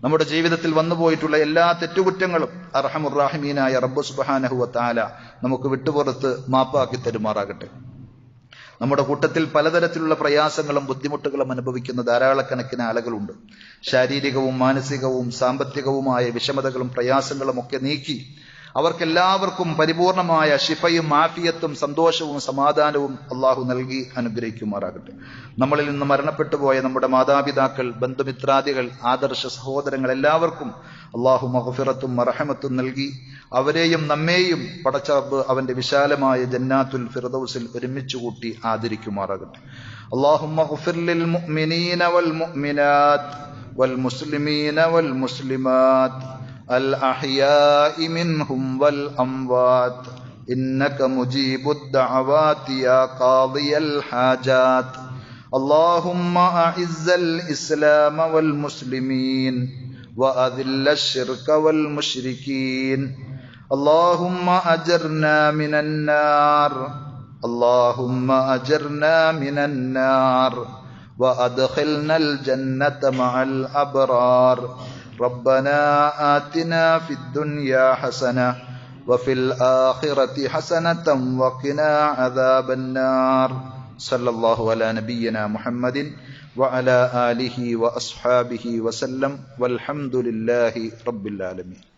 നമ്മുടെ ജീവിതത്തിൽ വന്നുപോയിട്ടുള്ള എല്ലാ തെറ്റുകുറ്റങ്ങളും അർഹമുർ റഹീമീനായ റബ്ബ് സുബ്ഹാനഹു വ തആല നമുക്ക് വിട്ടുപുറത്ത് മാപ്പാക്കി തരുമാറാകട്ടെ. നമ്മുടെ കൂട്ടത്തിൽ പലതരത്തിലുള്ള പ്രയാസങ്ങളും ബുദ്ധിമുട്ടുകളും അനുഭവിക്കുന്ന ധാരാളക്കണക്കിന് ആളുകളുണ്ട്. ശാരീരികവും മാനസികവും സാമ്പത്തികവുമായ വിഷമതകളും പ്രയാസങ്ങളും ഒക്കെ നീക്കി അവർക്കെല്ലാവർക്കും പരിപൂർണമായ ശിഫയും ആഫിയത്തും സന്തോഷവും സമാധാനവും അള്ളാഹു നൽകി അനുഗ്രഹിക്കുമാറാകട്ടെ. നമ്മളിൽ നിന്ന് മരണപ്പെട്ടു പോയ നമ്മുടെ മാതാപിതാക്കൾ, ബന്ധുമിത്രാദികൾ, ആദർശ സഹോദരങ്ങൾ എല്ലാവർക്കും അള്ളാഹു മഗ്ഫിറത്തും മർഹമത്തും നൽകി അവരെയും നമ്മെയും പടച്ച റബ്ബ് അവന്റെ വിശാലമായ ജന്നാത്തുൽ ഫിർദൗസിൽ ഒരുമിച്ച് കൂട്ടി ആദരിക്കുമാറാകട്ടെ. അല്ലാഹുമ്മ ഗ്ഫിർ ലിൽ മുഅ്മിനീന വൽ മുഅ്മിനാത്ത് വൽ മുസ്ലിമീന വൽ മുസ്ലിമാത്ത് الأحياء منهم والأموات إنك مجيب الدعوات يا قاضي الحاجات. اللهم أعز الإسلام والمسلمين وأذل الشرك والمشركين. اللهم أجرنا من النار، اللهم أجرنا من النار وأدخلنا الجنة مع الأبرار. ربنا آتنا في الدنيا حسنة وفي الآخرة حسنة وقنا عذاب النار. صلى الله على نبينا محمد وعلى آله وأصحابه وسلم والحمد لله رب العالمين.